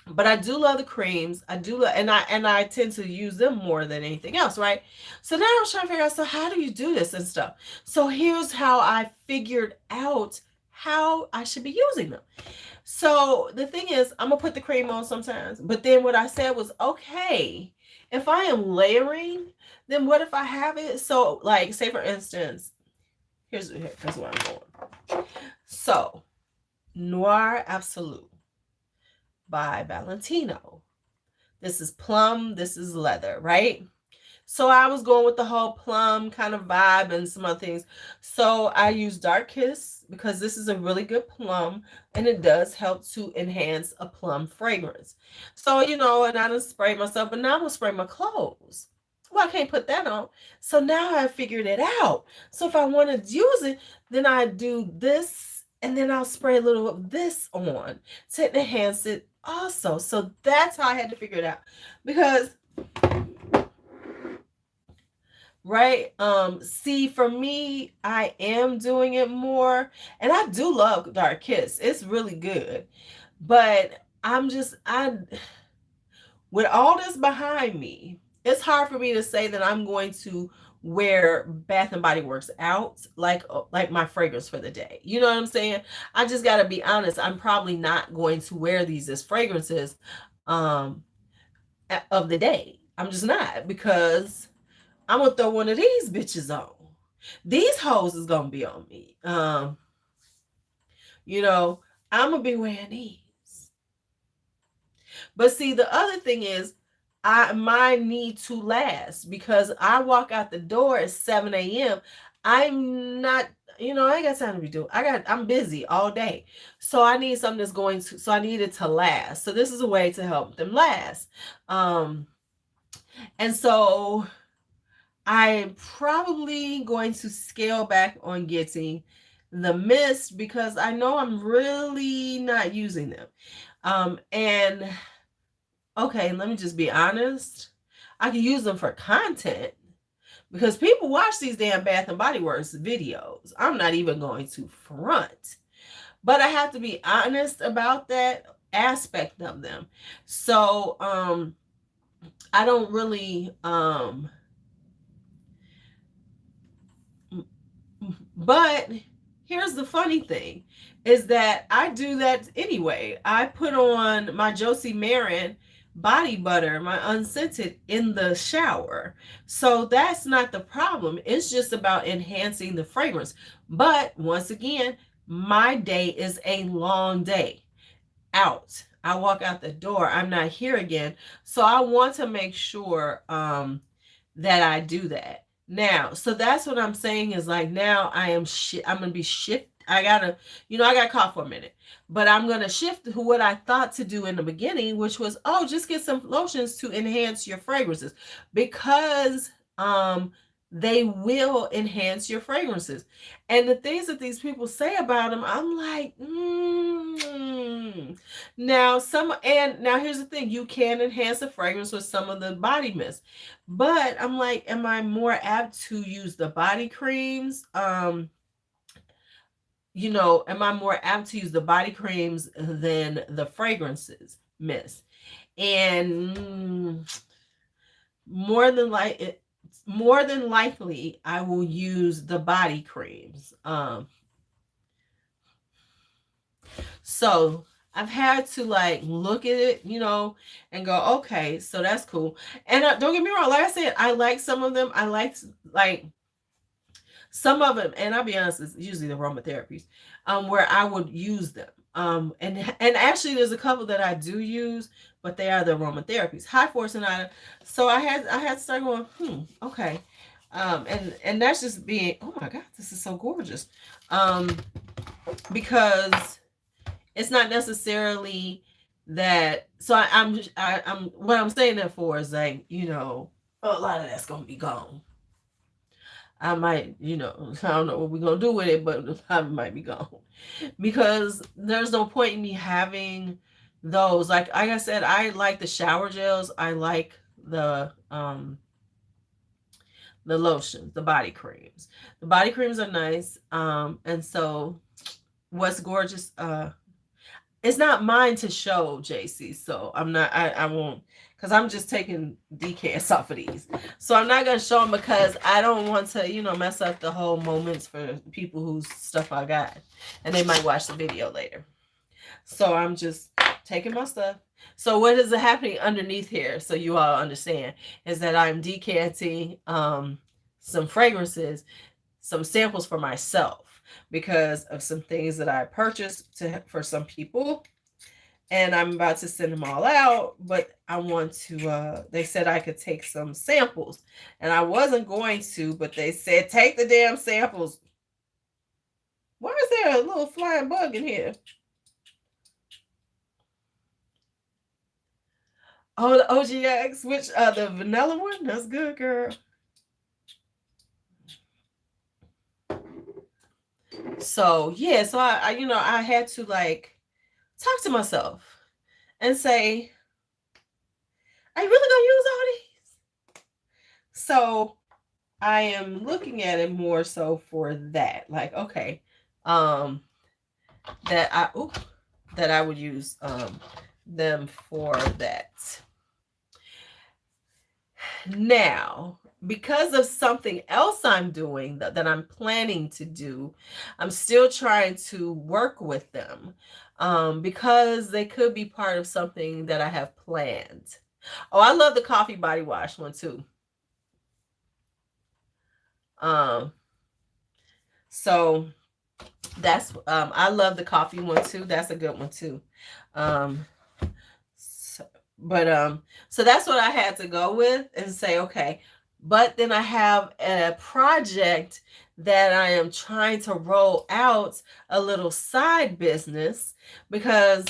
But I do love the creams. I do love, and I tend to use them more than anything else, right? So now I was trying to figure out, so how do you do this and stuff? So here's how I figured out how I should be using them. So the thing is, I'm gonna put the cream on sometimes, but then what I said was, okay, if I am layering, then what if I have it? So, like, say for instance, here's where I'm going. So, Noir Absolute by Valentino. This is plum, this is leather, right? So I was going with the whole plum kind of vibe and some other things. So I use Dark Kiss because this is a really good plum and it does help to enhance a plum fragrance. So, and I done sprayed myself, but now I'm going to spray my clothes. Well, I can't put that on. So now I figured it out. So if I want to use it, then I do this and then I'll spray a little of this on to enhance it also. So that's how I had to figure it out. Because right, see, for me, I am doing it more, and I do love Dark Kiss. It's really good, but with all this behind me, it's hard for me to say that I'm going to wear Bath and Body Works out like my fragrance for the day. You know what I'm saying? I just got to be honest. I'm probably not going to wear these as fragrances of the day. I'm just not, because I'm gonna throw one of these bitches on. These hoes is gonna be on me. I'm gonna be wearing these. But see, the other thing is, mine need to last, because I walk out the door at 7 a.m. I'm not, I ain't got time to be doing. I'm busy all day. So I need something that's going to, so I need it to last. So this is a way to help them last. And so I'm probably going to scale back on getting the mist because I know I'm really not using them. And okay, let me just be honest. I can use them for content because people watch these damn Bath and Body Works videos. I'm not even going to front, but I have to be honest about that aspect of them. So, I don't really, but here's the funny thing is that I do that anyway. I put on my Josie Marin body butter, my unscented, in the shower. So that's not the problem. It's just about enhancing the fragrance. But once again, my day is a long day out. I walk out the door, I'm not here again. So I want to make sure that I do that. Now, so that's what I'm saying is like now I'm going to be shift. I got caught for a minute, but I'm going to shift to what I thought to do in the beginning, which was, just get some lotions to enhance your fragrances, because they will enhance your fragrances. And the things that these people say about them, I'm like, Now here's the thing, you can enhance the fragrance with some of the body mist. But I'm like, am I more apt to use the body creams? Am I more apt to use the body creams than the fragrances mist? And more than likely, I will use the body creams. So I've had to like look at it, and go, okay, so that's cool. And don't get me wrong, like I said, I like some of them. I like some of them, and I'll be honest, it's usually the aromatherapies, where I would use them. And actually there's a couple that I do use, but they are the aromatherapies, High Force and I. So I had to start going, okay. And that's just being, oh my God, this is so gorgeous. Because it's not necessarily that. So I'm what I'm saying that for is like, a lot of that's gonna be gone. I might, I don't know what we're gonna do with it, but I might be gone because there's no point in me having those. Like I said, I like the shower gels. I like the lotions, the body creams. The body creams are nice. And so what's gorgeous, it's not mine to show, JC. So I won't, because I'm just taking decants off of these. So I'm not going to show them because I don't want to, mess up the whole moments for people whose stuff I got. And they might watch the video later. So I'm just taking my stuff. So what is happening underneath here, so you all understand, is that I'm decanting some fragrances, some samples for myself because of some things that I purchased for some people. And I'm about to send them all out, but I want to, they said I could take some samples. And I wasn't going to, but they said, take the damn samples. Why is there a little flying bug in here? Oh, the OGX, which the vanilla one? That's good, girl. So yeah, so I had to like talk to myself and say, are you really gonna use all these? So I am looking at it more so for that. Like, okay, that I would use them for that. Now, because of something else I'm doing that I'm planning to do, I'm still trying to work with them because they could be part of something that I have planned. Oh, I love the coffee body wash one too. So that's I love the coffee one too. That's a good one too. So that's what I had to go with and say, okay. But then I have a project that I am trying to roll out, a little side business, because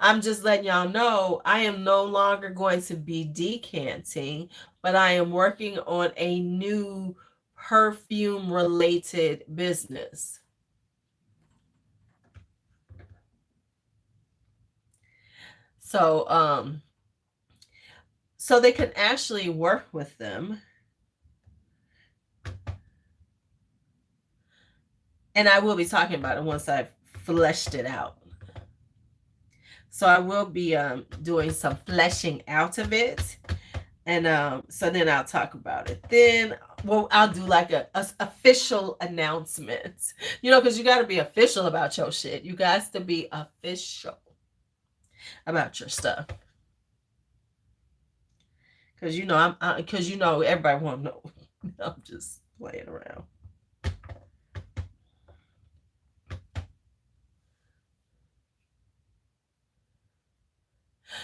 I'm just letting y'all know I am no longer going to be decanting, but I am working on a new perfume related business. So so they can actually work with them. And I will be talking about it once I've fleshed it out. So I will be doing some fleshing out of it. And so then I'll talk about it. Then I'll do like a official announcement. Because you got to be official about your shit. You guys to be official about your stuff. Because everybody want to know. I'm just playing around.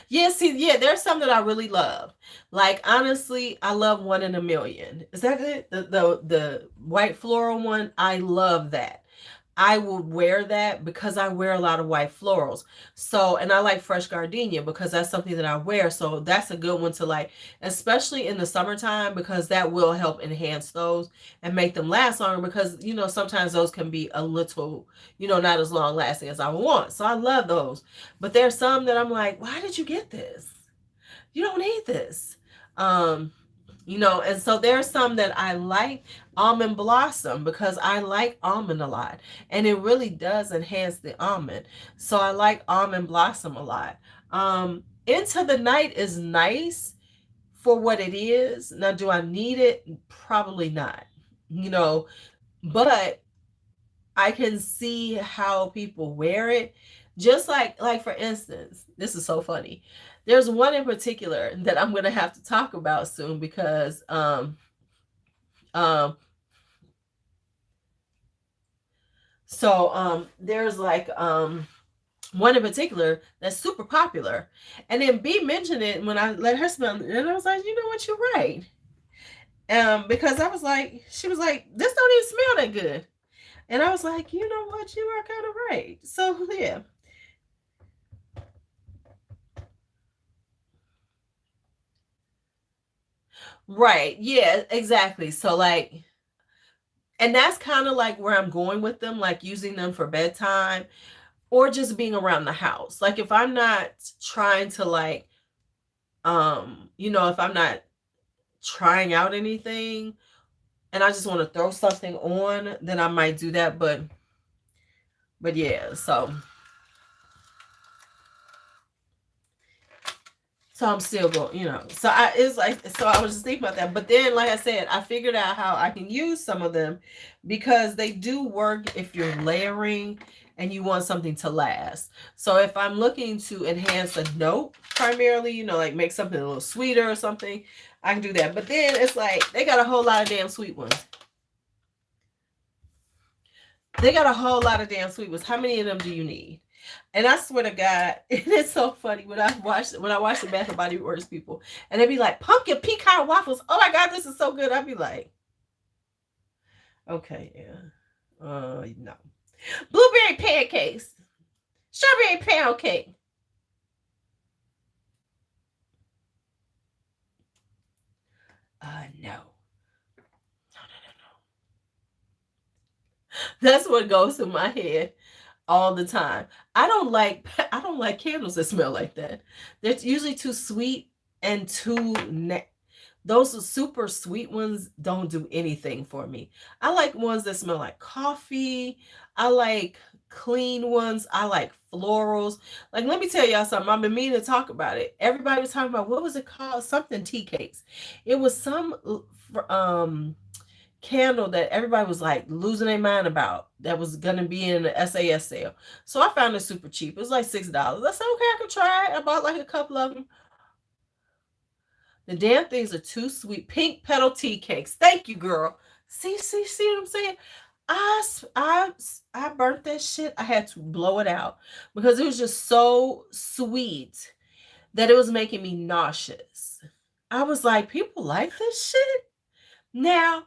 Yeah, there's some that I really love. Like, honestly, I love One in a Million. Is that it? The white floral one, I love that. I would wear that because I wear a lot of white florals. So, and I like fresh gardenia because that's something that I wear. So that's a good one to like, especially in the summertime, because that will help enhance those and make them last longer because, sometimes those can be a little, not as long lasting as I want. So I love those. But there's some that I'm like, why did you get this? You don't need this. And so there's some that I like, almond blossom, because I like almond a lot and it really does enhance the almond. So I like almond blossom a lot. Into the Night is nice for what it is. Now, do I need it? Probably not, but I can see how people wear it. Just like for instance, this is so funny. There's one in particular that I'm going to have to talk about soon because there's like one in particular that's super popular. And then B mentioned it when I let her smell it, and I was like, you know what, you're right. Because I was like, she was like, this don't even smell that good. And I was like, you know what? You are kind of right. So yeah. Right. Yeah, exactly. So like, and that's kind of like where I'm going with them, like using them for bedtime or just being around the house. Like if I'm not trying to like, if I'm not trying out anything and I just want to throw something on, then I might do that. But yeah, so I'm still going, So it's like, so I was just thinking about that. But then, like I said, I figured out how I can use some of them because they do work if you're layering and you want something to last. So if I'm looking to enhance a note primarily, like make something a little sweeter or something, I can do that. But then it's like they got a whole lot of damn sweet ones. They got a whole lot of damn sweet ones. How many of them do you need? And I swear to God, it is so funny when I watch the Bath and Body Works people, and they be like pumpkin pecan waffles. Oh my God, this is so good. I'd be like, okay, yeah, no, blueberry pancakes, strawberry pound cake. No, no, no, no. That's what goes through my head all the time. I don't like candles that smell like that. They're usually too sweet and those super sweet ones don't do anything for me. I like ones that smell like coffee. I like clean ones. I like florals. Like, let me tell y'all something. I've been meaning to talk about it. Everybody was talking about, what was it called? Something tea cakes. It was some candle that everybody was like losing their mind about that was gonna be in the SAS sale. So I found it super cheap. It was like $6. I said, okay, I could try it. I bought like a couple of them. The damn things are too sweet. Pink petal tea cakes. Thank you, girl. See what I'm saying? I burnt that shit. I had to blow it out because it was just so sweet that it was making me nauseous. I was like, people like this shit? Now,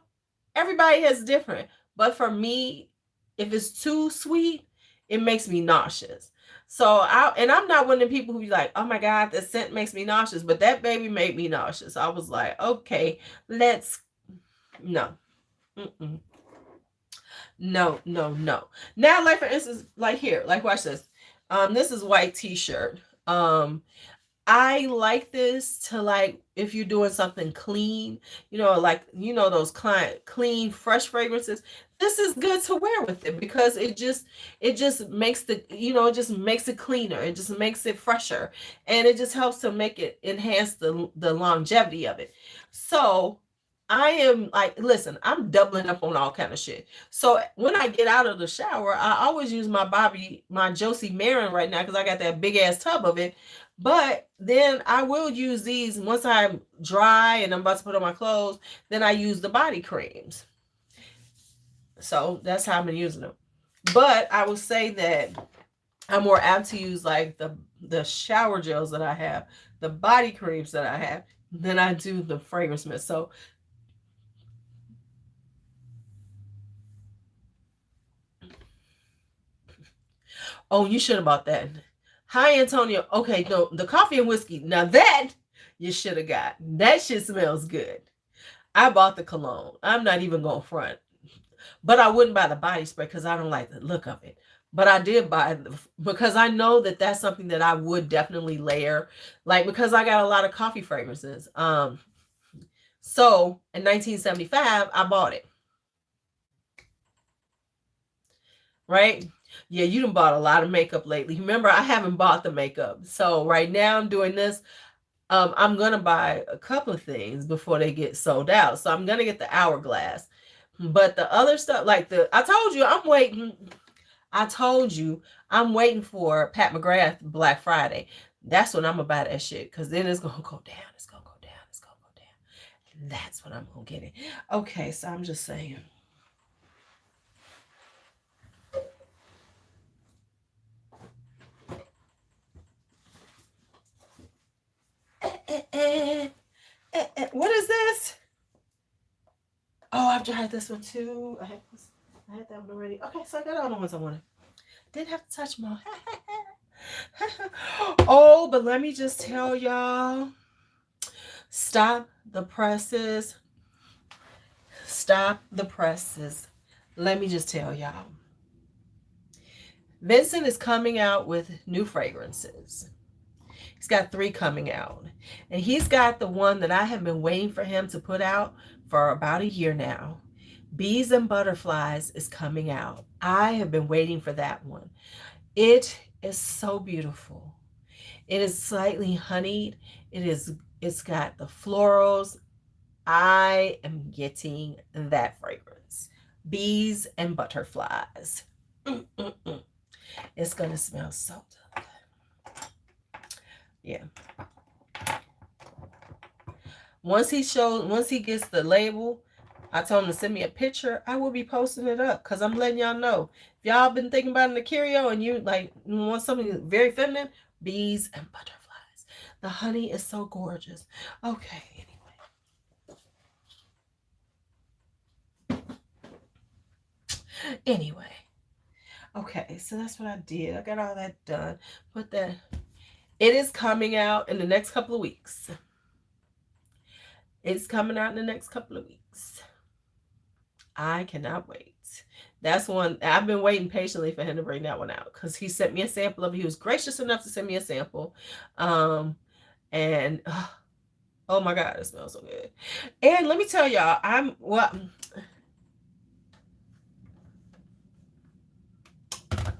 everybody has different, but for me, if it's too sweet, it makes me nauseous. So I'm not one of the people who be like, oh my God, the scent makes me nauseous, but that baby made me nauseous. I was like, okay, let's no. Mm-mm. No, no, no. Now, like for instance, like here, like watch this. This is white t-shirt. I like this to like if you're doing something clean, like those client clean, fresh fragrances. This is good to wear with it because it just makes it just makes it cleaner. It just makes it fresher, and it just helps to make it enhance the longevity of it. So I am like, listen, I'm doubling up on all kind of shit. So when I get out of the shower, I always use my Josie Marin right now because I got that big ass tub of it. But then I will use these once I'm dry and I'm about to put on my clothes. Then I use the body creams. So that's how I've been using them. But I would say that I'm more apt to use like the shower gels that I have, the body creams that I have, than I do the fragrance mist. So, oh, you should have bought that. Hi, Antonio. Okay, no, the coffee and whiskey. Now that you should have got. That shit smells good. I bought the cologne. I'm not even going front. But I wouldn't buy the body spray because I don't like the look of it. But I did buy it because I know that that's something that I would definitely layer, like because I got a lot of coffee fragrances. So in 1975, I bought it. Right? Yeah, you done bought a lot of makeup lately. Remember, I haven't bought the makeup. So right now I'm doing this. I'm gonna buy a couple of things before they get sold out. So I'm gonna get the hourglass. But the other stuff, like I told you, I'm waiting. I told you I'm waiting for Pat McGrath Black Friday. That's when I'm gonna buy that shit because then it's gonna go down. It's gonna go down. It's gonna go down. And that's when I'm gonna get it. Okay, so I'm just saying. Eh, eh, eh, what is this? Oh, I've tried this one too. I had that one already. Okay, so I got all the ones I wanted. Didn't have to touch them all. Oh, but let me just tell y'all, stop the presses. Stop the presses. Let me just tell y'all. Vincent is coming out with new fragrances. He's got 3 coming out. And he's got the one that I have been waiting for him to put out for about a year now. Bees and Butterflies is coming out. I have been waiting for that one. It is so beautiful. It is slightly honeyed. It's got the florals. I am getting that fragrance. Bees and Butterflies. It's gonna smell so good. Yeah. Once he gets the label, I told him to send me a picture. I will be posting it up because I'm letting y'all know. If y'all been thinking about an curio and you like want something very feminine, Bees and Butterflies. The honey is so gorgeous. Okay, anyway. Okay, so that's what I did. I got all that done. It is coming out in the next couple of weeks. It's coming out in the next couple of weeks. I cannot wait. That's one I've been waiting patiently for him to bring that one out because he sent me a sample of it. He was gracious enough to send me a sample. And oh my God, it smells so good. And let me tell y'all,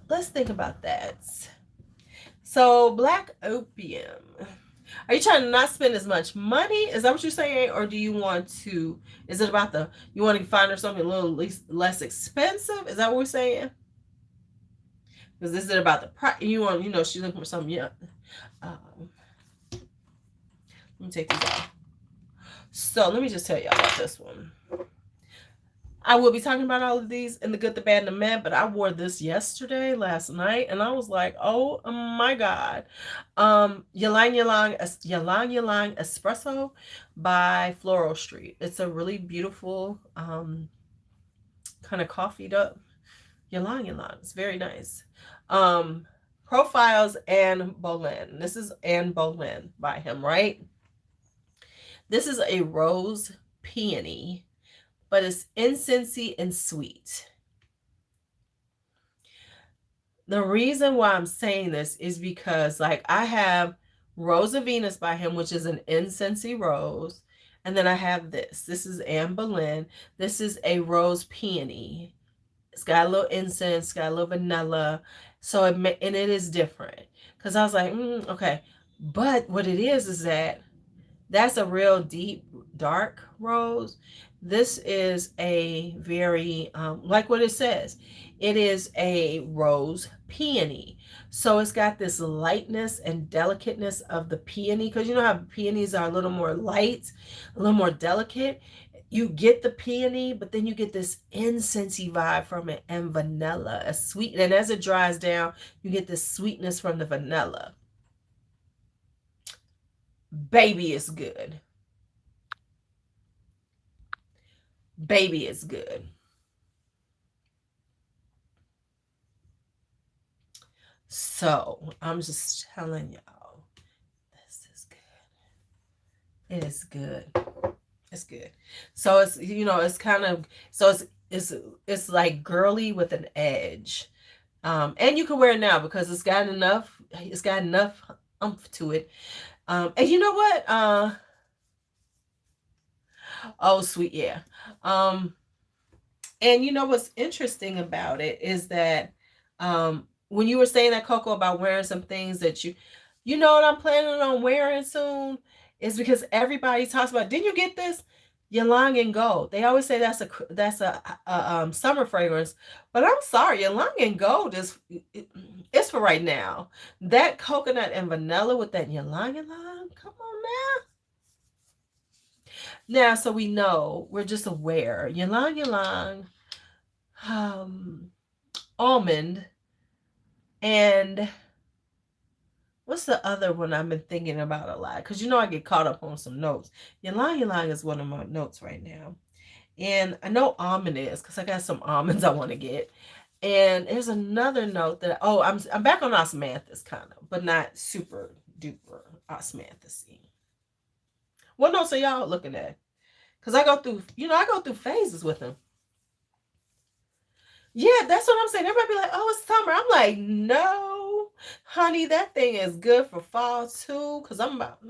let's think about that. So Black Opium. Are you trying to not spend as much money? Is that what you're saying? Or do you want to, is it about you want to find her something a little less expensive? Is that what we're saying? Because this is about the price. She's looking for something, yeah. Let me take these off. So let me just tell y'all about this one. I will be talking about all of these in the good, the bad, and the meh, but I wore this last night, and I was like, oh my God. Ylang Ylang Espresso by Floral Street. It's a really beautiful, kind of coffeeed up Ylang Ylang. It's very nice. Profiles Anne Boleyn. This is Anne Boleyn by him, right? This is a rose peony, but it's incensey and sweet. The reason why I'm saying this is because, like, I have Rose of Venus by him, which is an incensey rose. And then I have this. This is Anne Boleyn. This is a rose peony. It's got a little incense, got a little vanilla. So and it is different. Because I was like, okay. But what it is that's a real deep, dark rose. This is a very, like what it says, it is a rose peony. So it's got this lightness and delicateness of the peony, because you know how peonies are a little more light, a little more delicate. You get the peony, but then you get this incensey vibe from it, and vanilla, a sweet, and as it dries down, you get this sweetness from the vanilla. Baby is good. Baby is good. So I'm just telling y'all, this is good. It is good. It's good. So it's, it's kind of, so it's like girly with an edge. And you can wear it now because it's got enough oomph to it. And you know what? Oh, sweet, yeah. And you know what's interesting about it is that when you were saying that, Coco, about wearing some things that you know what I'm planning on wearing soon, is because everybody talks about, didn't you get this? Ylang and Gold. They always say that's a summer fragrance, but I'm sorry, Ylang and Gold it's for right now. That coconut and vanilla with that Ylang Ylang, come on now. Now, so we know, we're just aware. Ylang Ylang, almond, and what's the other one I've been thinking about a lot? Because I get caught up on some notes. Ylang Ylang is one of my notes right now. And I know almond is because I got some almonds I want to get. And there's another note that I'm back on osmanthus kind of, but not super duper osmanthus. What notes are y'all looking at? Because I go through phases with them. Yeah, that's what I'm saying. Everybody be like, "Oh, it's summer." I'm like, "No, honey, that thing is good for fall too." Because I'm about.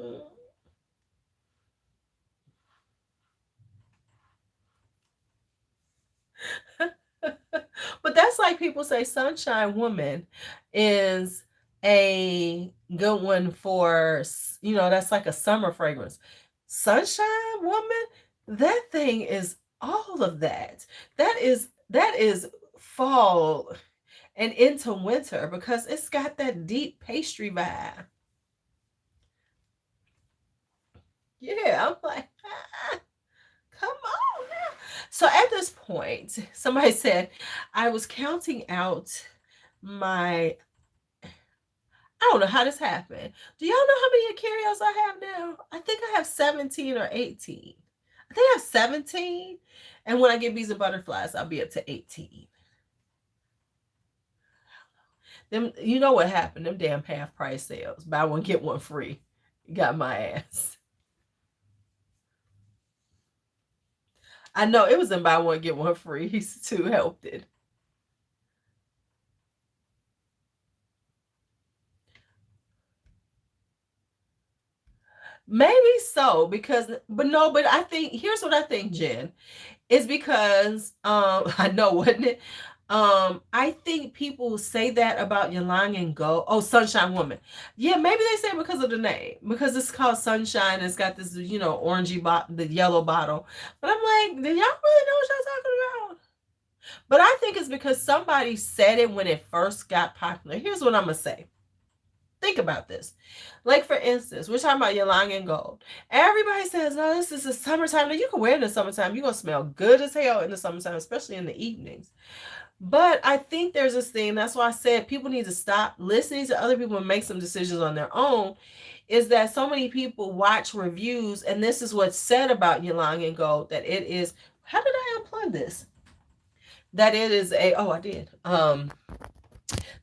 But that's like people say Sunshine Woman is a good one for, that's like a summer fragrance. Sunshine Woman, that thing is all of that. That is fall and into winter because it's got that deep pastry vibe. Yeah, I'm like, come on now. So at this point, somebody said, I was counting out my, I don't know how this happened. Do y'all know how many carryouts I have now? I think I have 17 or 18. I think I have 17. And when I get bees and butterflies, I'll be up to 18. Them, you know what happened? Them damn half price sales. Buy one, get one free. Got my ass. I know it was in buy one, get one free. He's too helped it. Maybe so, but I think here's what I think, Jen. It's because I know, wasn't it? I think people say that about Ylang and Go. Oh, Sunshine Woman. Yeah, maybe they say it because of the name. Because it's called Sunshine. It's got this, orangey the yellow bottle. But I'm like, do y'all really know what y'all talking about? But I think it's because somebody said it when it first got popular. Here's what I'm gonna say. Think about this. Like, for instance, we're talking about Ylang and Gold. Everybody says, no, this is the summertime. Now, you can wear it in the summertime. You're going to smell good as hell in the summertime, especially in the evenings. But I think there's this thing. That's why I said people need to stop listening to other people and make some decisions on their own. Is that so many people watch reviews, and this is what's said about Ylang and Gold, that it is, how did I unplug this? That it is I did.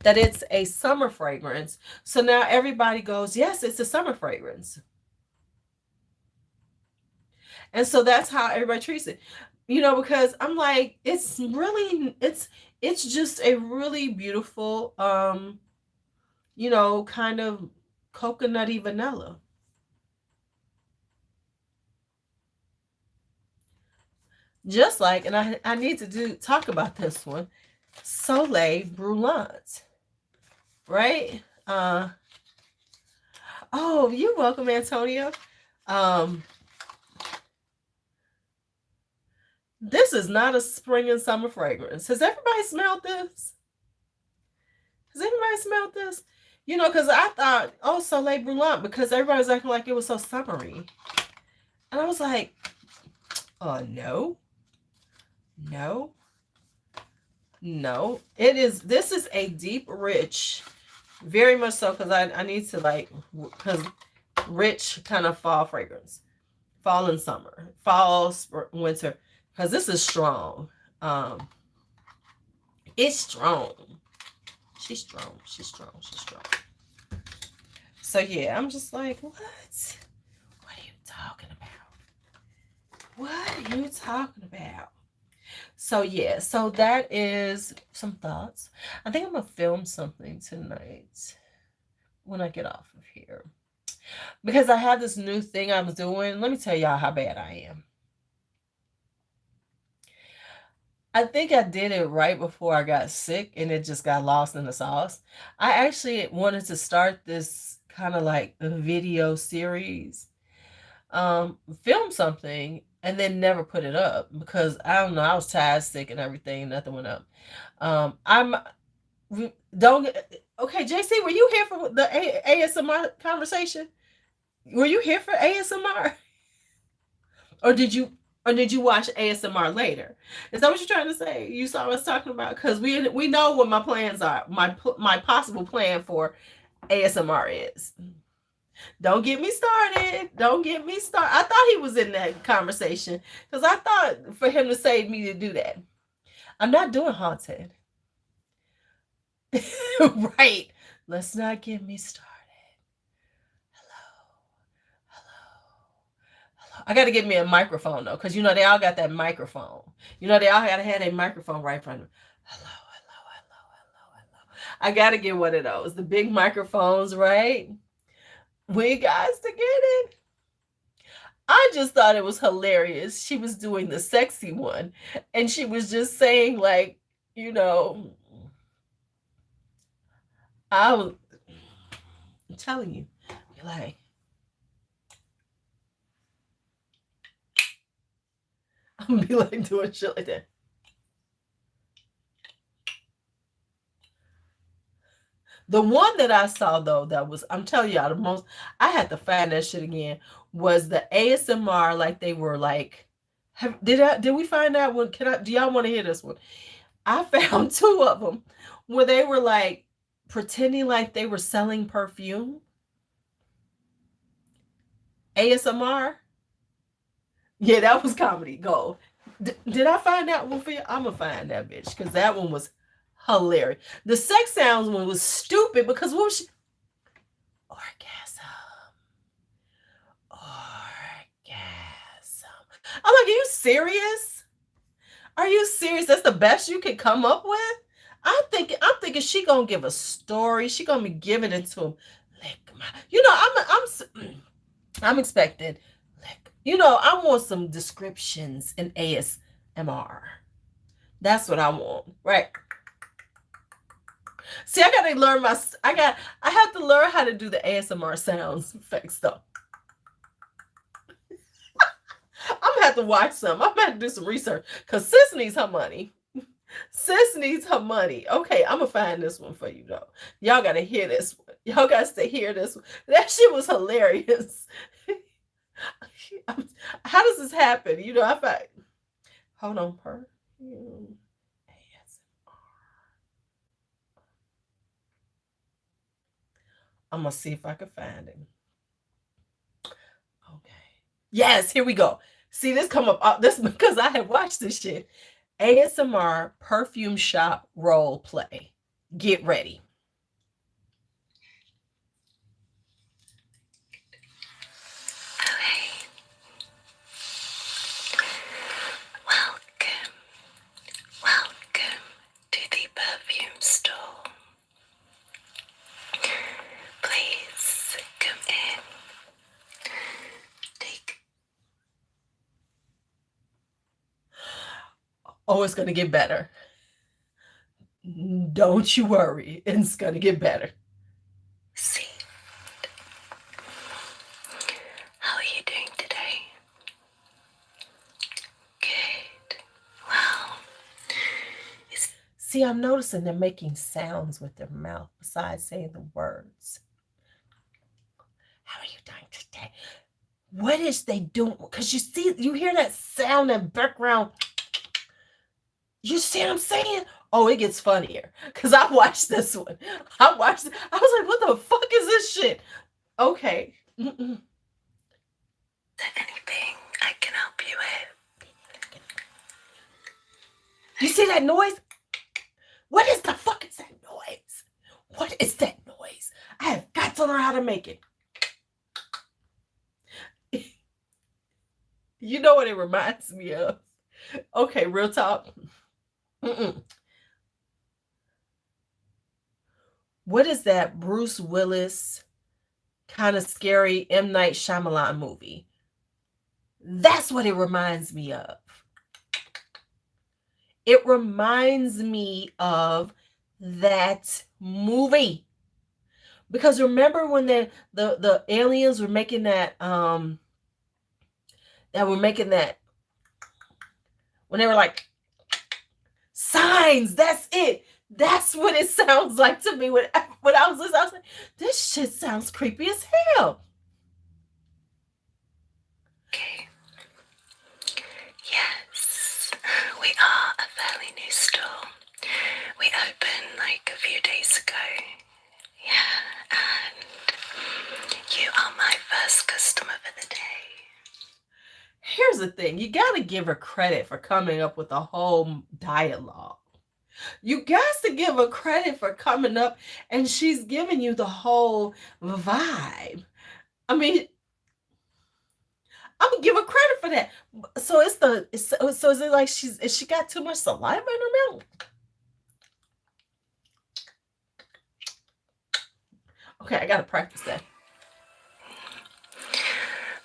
That it's a summer fragrance. So now everybody goes, yes, it's a summer fragrance. And so that's how everybody treats it. Because I'm like, it's just a really beautiful, kind of coconutty vanilla. Just like, and I need to talk about this one, Soleil Brûlante. Right? Oh, you're welcome, Antonio. This is not a spring and summer fragrance. Has everybody smelled this? Because I thought, oh, Soleil Brûlante, because everybody was acting like it was so summery. And I was like, oh, no. This is a deep, rich, very much so, because I need to because rich kind of fall fragrance. Fall and summer. Fall, winter. Because this is strong. It's strong. She's strong. So yeah, I'm just like, what? What are you talking about? So yeah, so that is some thoughts. I think I'm gonna film something tonight when I get off of here. Because I have this new thing I'm doing. Let me tell y'all how bad I am. I think I did it right before I got sick and it just got lost in the sauce. I actually wanted to start this kind of like a video series, film something and then never put it up because I don't know, I was tired, sick and everything, nothing went up. Okay, JC, were you here for the ASMR conversation? Were you here for ASMR? Or did you watch ASMR later? Is that what you're trying to say? You saw us talking about, because we know what my plans are. My possible plan for ASMR is. Don't get me started. Don't get me started. I thought he was in that conversation because I thought for him to say me to do that. I'm not doing haunted. Right. Let's not get me started. Hello. I got to get me a microphone though, because they all got that microphone. They all got to have a microphone right in front of them. Hello. I got to get one of those. The big microphones, right? We guys to get it. I just thought it was hilarious. She was doing the sexy one, and she was just saying, like, I'm telling you, you're like, I'm gonna be like doing shit like that. The one that I saw though, that was, I'm telling y'all, the most, I had to find that shit again, was the ASMR. Like they were like, did we find that one? Do y'all want to hear this one? I found 2 of them where they were like pretending like they were selling perfume. ASMR. Yeah, that was comedy gold. Did I find that one for you? I'm gonna find that bitch because that one was hilarious. The sex sounds one was stupid because what was she? Orgasm. I'm like, are you serious? Are you serious? That's the best you can come up with? I'm thinking she gonna give a story. She gonna be giving it to him. I'm expecting. I want some descriptions in ASMR. That's what I want, right? See, I gotta learn I have to learn how to do the ASMR sounds effects though. I'm gonna have to watch some. I'm gonna have to do some research because sis needs her money. Sis needs her money. Okay, I'm gonna find this one for you though. Y'all gotta hear this one. Y'all got to hear this one. That shit was hilarious. How does this happen? I find. Hold on, perfume ASMR. I'm gonna see if I can find it. Okay. Yes, here we go. See this come up. This because I have watched this shit. ASMR perfume shop role play. Get ready. Welcome to the perfume store. Please come in. Oh, it's gonna get better. Don't you worry. It's gonna get better. See. How are you doing today? Good. Well, see, I'm noticing they're making sounds with their mouth besides saying the words. How are you doing today? What is they doing? Because you hear that sound in the background. You see what I'm saying? Oh, it gets funnier. Because I watched this one. I was like, what the fuck is this shit? Okay. Is there anything I can help you with? You see that noise? What is the fuck is that noise? What is that noise? I have got to learn how to make it. You know what it reminds me of? Okay, real talk. What is that Bruce Willis kind of scary M. Night Shyamalan movie? That's what it reminds me of. It reminds me of that movie. Because remember when the aliens were making that when they were like signs, that's it. That's what it sounds like to me when I was listening. I was like, this shit sounds creepy as hell. Okay. Yes, we are a fairly new store. We opened like a few days ago. Yeah, and you are last customer for the day. Here's the thing. You got to give her credit for coming up with a whole dialogue. You got to give her credit for coming up, and she's giving you the whole vibe. I mean, I'm gonna give her credit for that. So so is it like she got too much saliva in her mouth? Okay, I gotta practice that.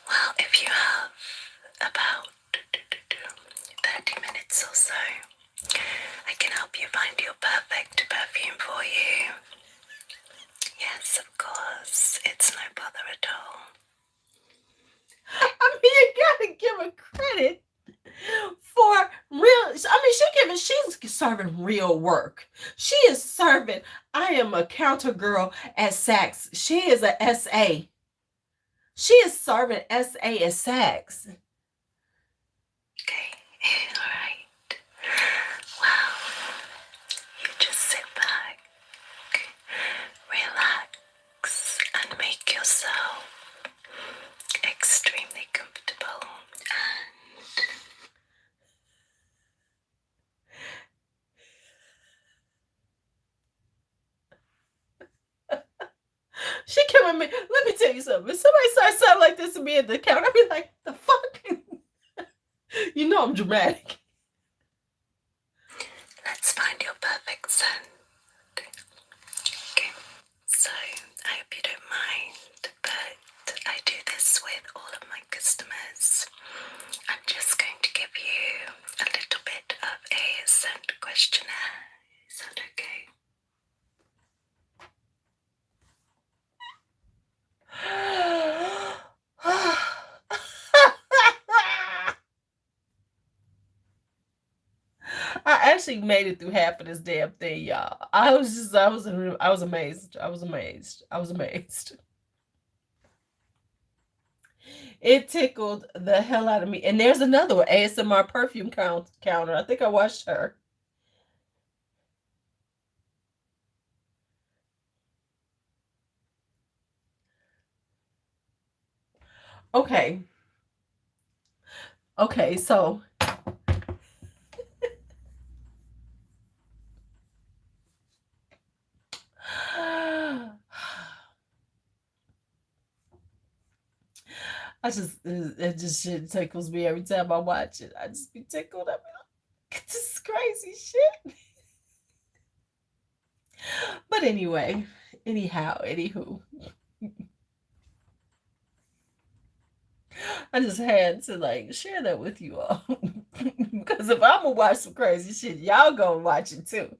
Well, if you have about 30 minutes or so, I can help you find your perfect perfume for you. Yes, of course, it's no bother at all. I mean, you gotta give her credit for real. I mean, she's serving real work. She is serving. I am a counter girl at Saks. She is a SA. She is serving SA at Saks. Okay, alright. Well, you just sit back, relax, and make yourself extremely comfortable. She came at me. Let me tell you something. If somebody starts sounding like this to me at the counter, I'll be like, the fuck? You know I'm dramatic. Let's find your perfect scent. Okay, so I hope you don't mind, but I do this with all of my customers. I'm just going to give you a little bit of a scent questionnaire. Is that okay? I actually made it through half of this damn thing, y'all. I was amazed. I was amazed. It tickled the hell out of me. And there's another one, ASMR perfume counter. I think I watched her. Okay. Okay, so it just shit tickles me every time I watch it. I just be tickled. I be like, this is crazy shit. But anyway, anywho. I just had to like share that with you all. Because if I'm gonna watch some crazy shit, y'all gonna watch it too.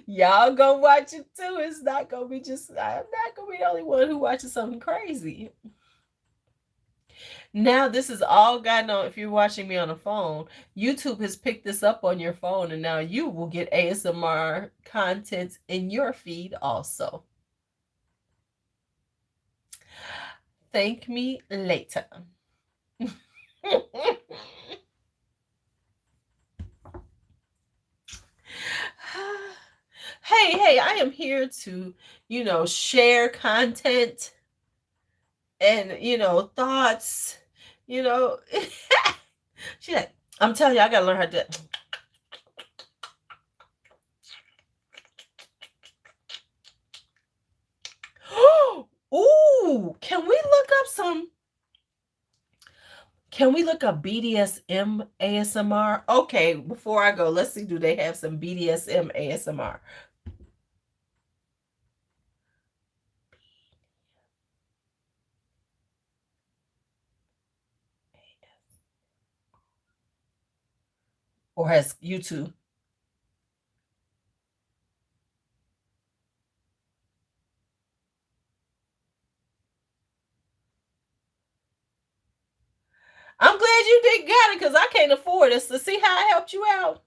Y'all gonna watch it too. It's not gonna be I'm not gonna be the only one who watches something crazy. Now this is all gotten on. If you're watching me on a phone, YouTube has picked this up on your phone, and now you will get ASMR content in your feed also. Thank me later. Hey, I am here to, share content and, thoughts, you know. She's like, I'm telling you, I gotta learn how to. Ooh, can we look up BDSM ASMR? Okay, before I go, let's see, do they have some BDSM ASMR? Or has YouTube? I'm glad you did got it because I can't afford it. So see how I helped you out?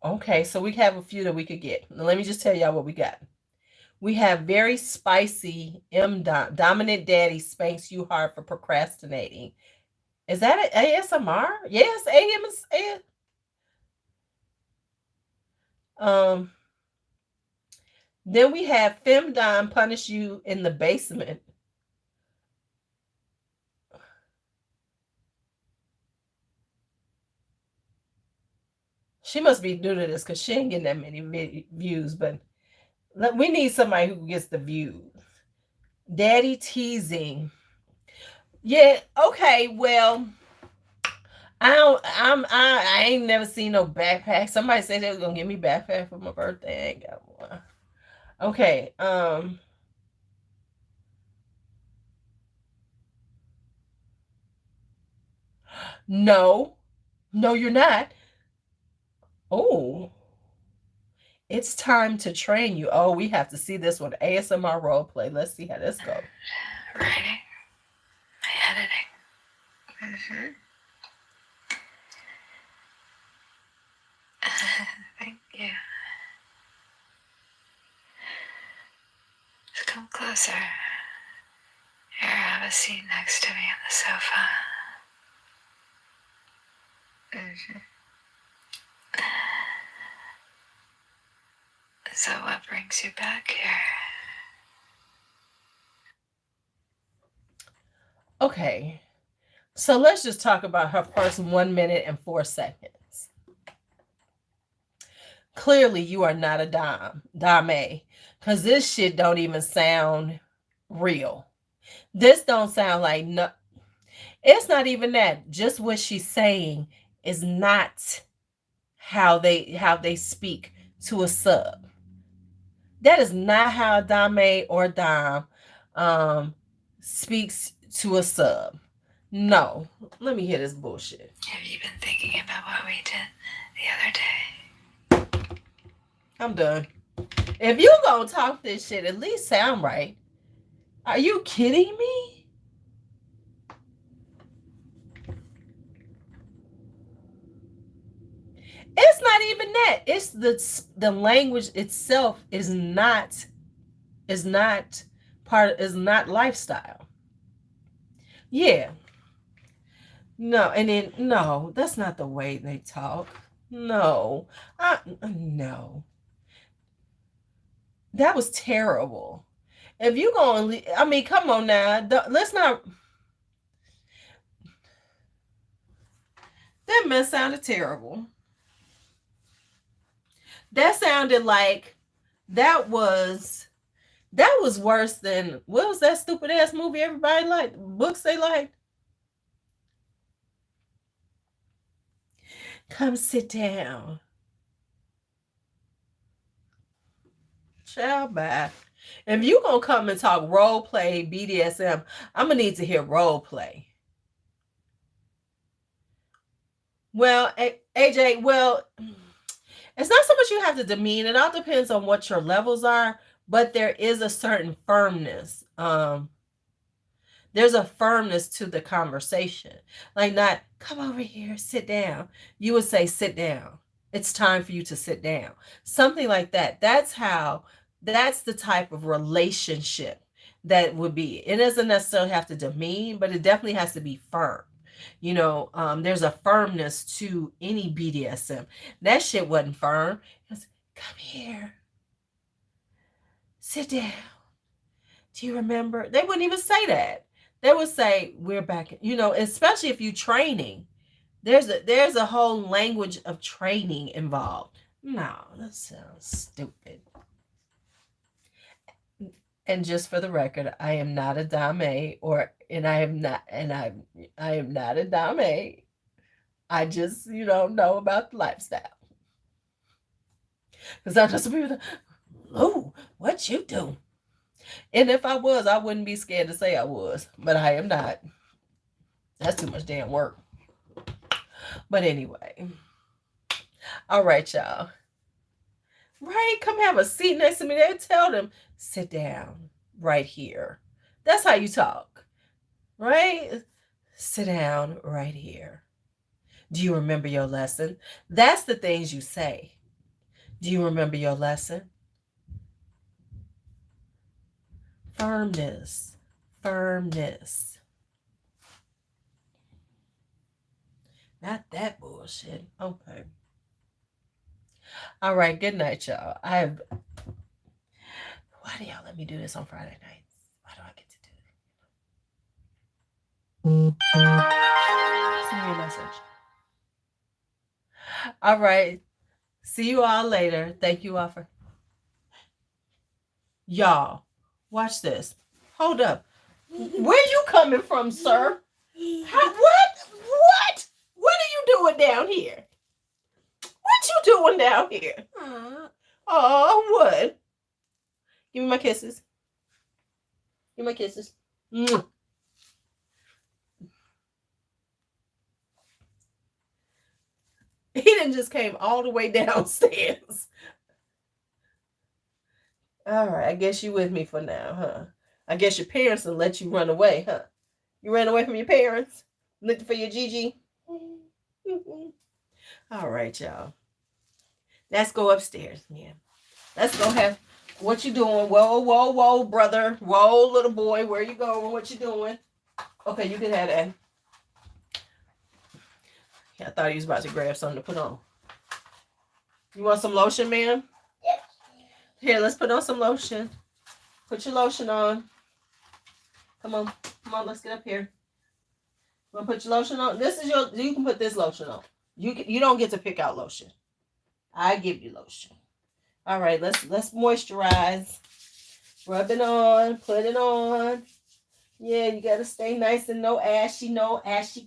Okay, so we have a few that we could get. Now, let me just tell y'all what we got. We have very spicy dominant daddy spanks you hard for procrastinating. Is that an ASMR? Yes, Um, then we have femdom punish you in the basement. She must be new to this because she ain't getting that many views, but we need somebody who gets the views. Daddy teasing. Yeah, okay, well, I ain't never seen no backpack. Somebody said they was gonna give me backpack for my birthday. I ain't got one. Okay, no. No, you're not. Oh, it's time to train you. Oh, we have to see this one. ASMR role play. Let's see how this goes. Writing. My editing. Mm-hmm. Thank you. Just come closer. Here, have a seat next to me on the sofa. Mm-hmm. So what brings you back here? Okay. So let's just talk about her first 1 minute and 4 seconds. Clearly, you are not a dame, because this shit don't even sound real. This don't sound like no. It's not even that. Just what she's saying is not how they speak to a sub. That is not how dame or dom speaks to a sub. No. Let me hear this bullshit. Have you been thinking about what we did the other day? I'm done. If you gonna talk this shit, at least sound right. Are you kidding me? It's not even that. It's the language itself is not lifestyle. Yeah. No, and then no, that's not the way they talk. No. No. That was terrible. If you going to, I mean, come on now. Let's not. That mess sounded terrible. That sounded like that was worse than what was that stupid ass movie everybody liked? Books they liked. Come sit down. Child, bye. If you gonna come and talk role play BDSM, I'm gonna need to hear role play. Well, AJ, well, it's not so much you have to demean. It all depends on what your levels are, but there is a certain firmness. There's a firmness to the conversation. Like not, come over here, sit down. You would say, sit down. It's time for you to sit down. Something like that. That's the type of relationship that would be. It doesn't necessarily have to demean, but it definitely has to be firm. There's a firmness to any BDSM. That shit wasn't firm. It was, come here. Sit down. Do you remember? They wouldn't even say that. They would say, we're back. Especially if you training. There's a whole language of training involved. No, that sounds stupid. And just for the record, I am not a dame I am not a dame. I just, know about the lifestyle. Because I just be Lou, what you do? And if I was, I wouldn't be scared to say I was. But I am not. That's too much damn work. But anyway. All right, y'all. Right? Come have a seat next to me. They tell them, sit down right here. That's how you talk. Right? Sit down right here. Do you remember your lesson? That's the things you say. Do you remember your lesson? Firmness. Firmness. Not that bullshit. Okay. All right, good night, y'all. Why do y'all let me do this on Friday nights? Why do I get to do it? Send me a message. All right. See you all later. Thank you all for y'all. Watch this. Hold up. Where you coming from, sir? What? What? What are you doing down here? What you doing down here? Oh, what? Give me my kisses. Give me my kisses. Mwah. He didn't just came all the way downstairs. All right, I guess you with me for now, huh? I guess your parents will let you run away, huh? You ran away from your parents? Looking for your Gigi? All right, y'all. Let's go upstairs, man. Let's go have what you doing? Whoa, whoa, whoa, brother. Whoa, little boy. Where you going? What you doing? Okay, you can have that. Yeah, I thought he was about to grab something to put on. You want some lotion, ma'am? Here, let's put on some lotion. Put your lotion on. Come on. Come on, let's get up here. You want to put your lotion on? This is your, you can put this lotion on. You don't get to pick out lotion. I give you lotion. All right, let's moisturize. Rub it on, put it on. Yeah, you gotta stay nice and no ashy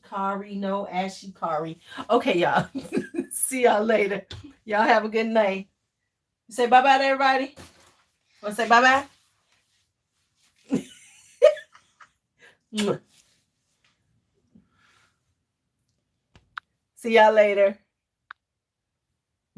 kari, no ashy kari. Okay, y'all. See y'all later. Y'all have a good night. Say bye-bye to everybody. Wanna say bye-bye? See y'all later.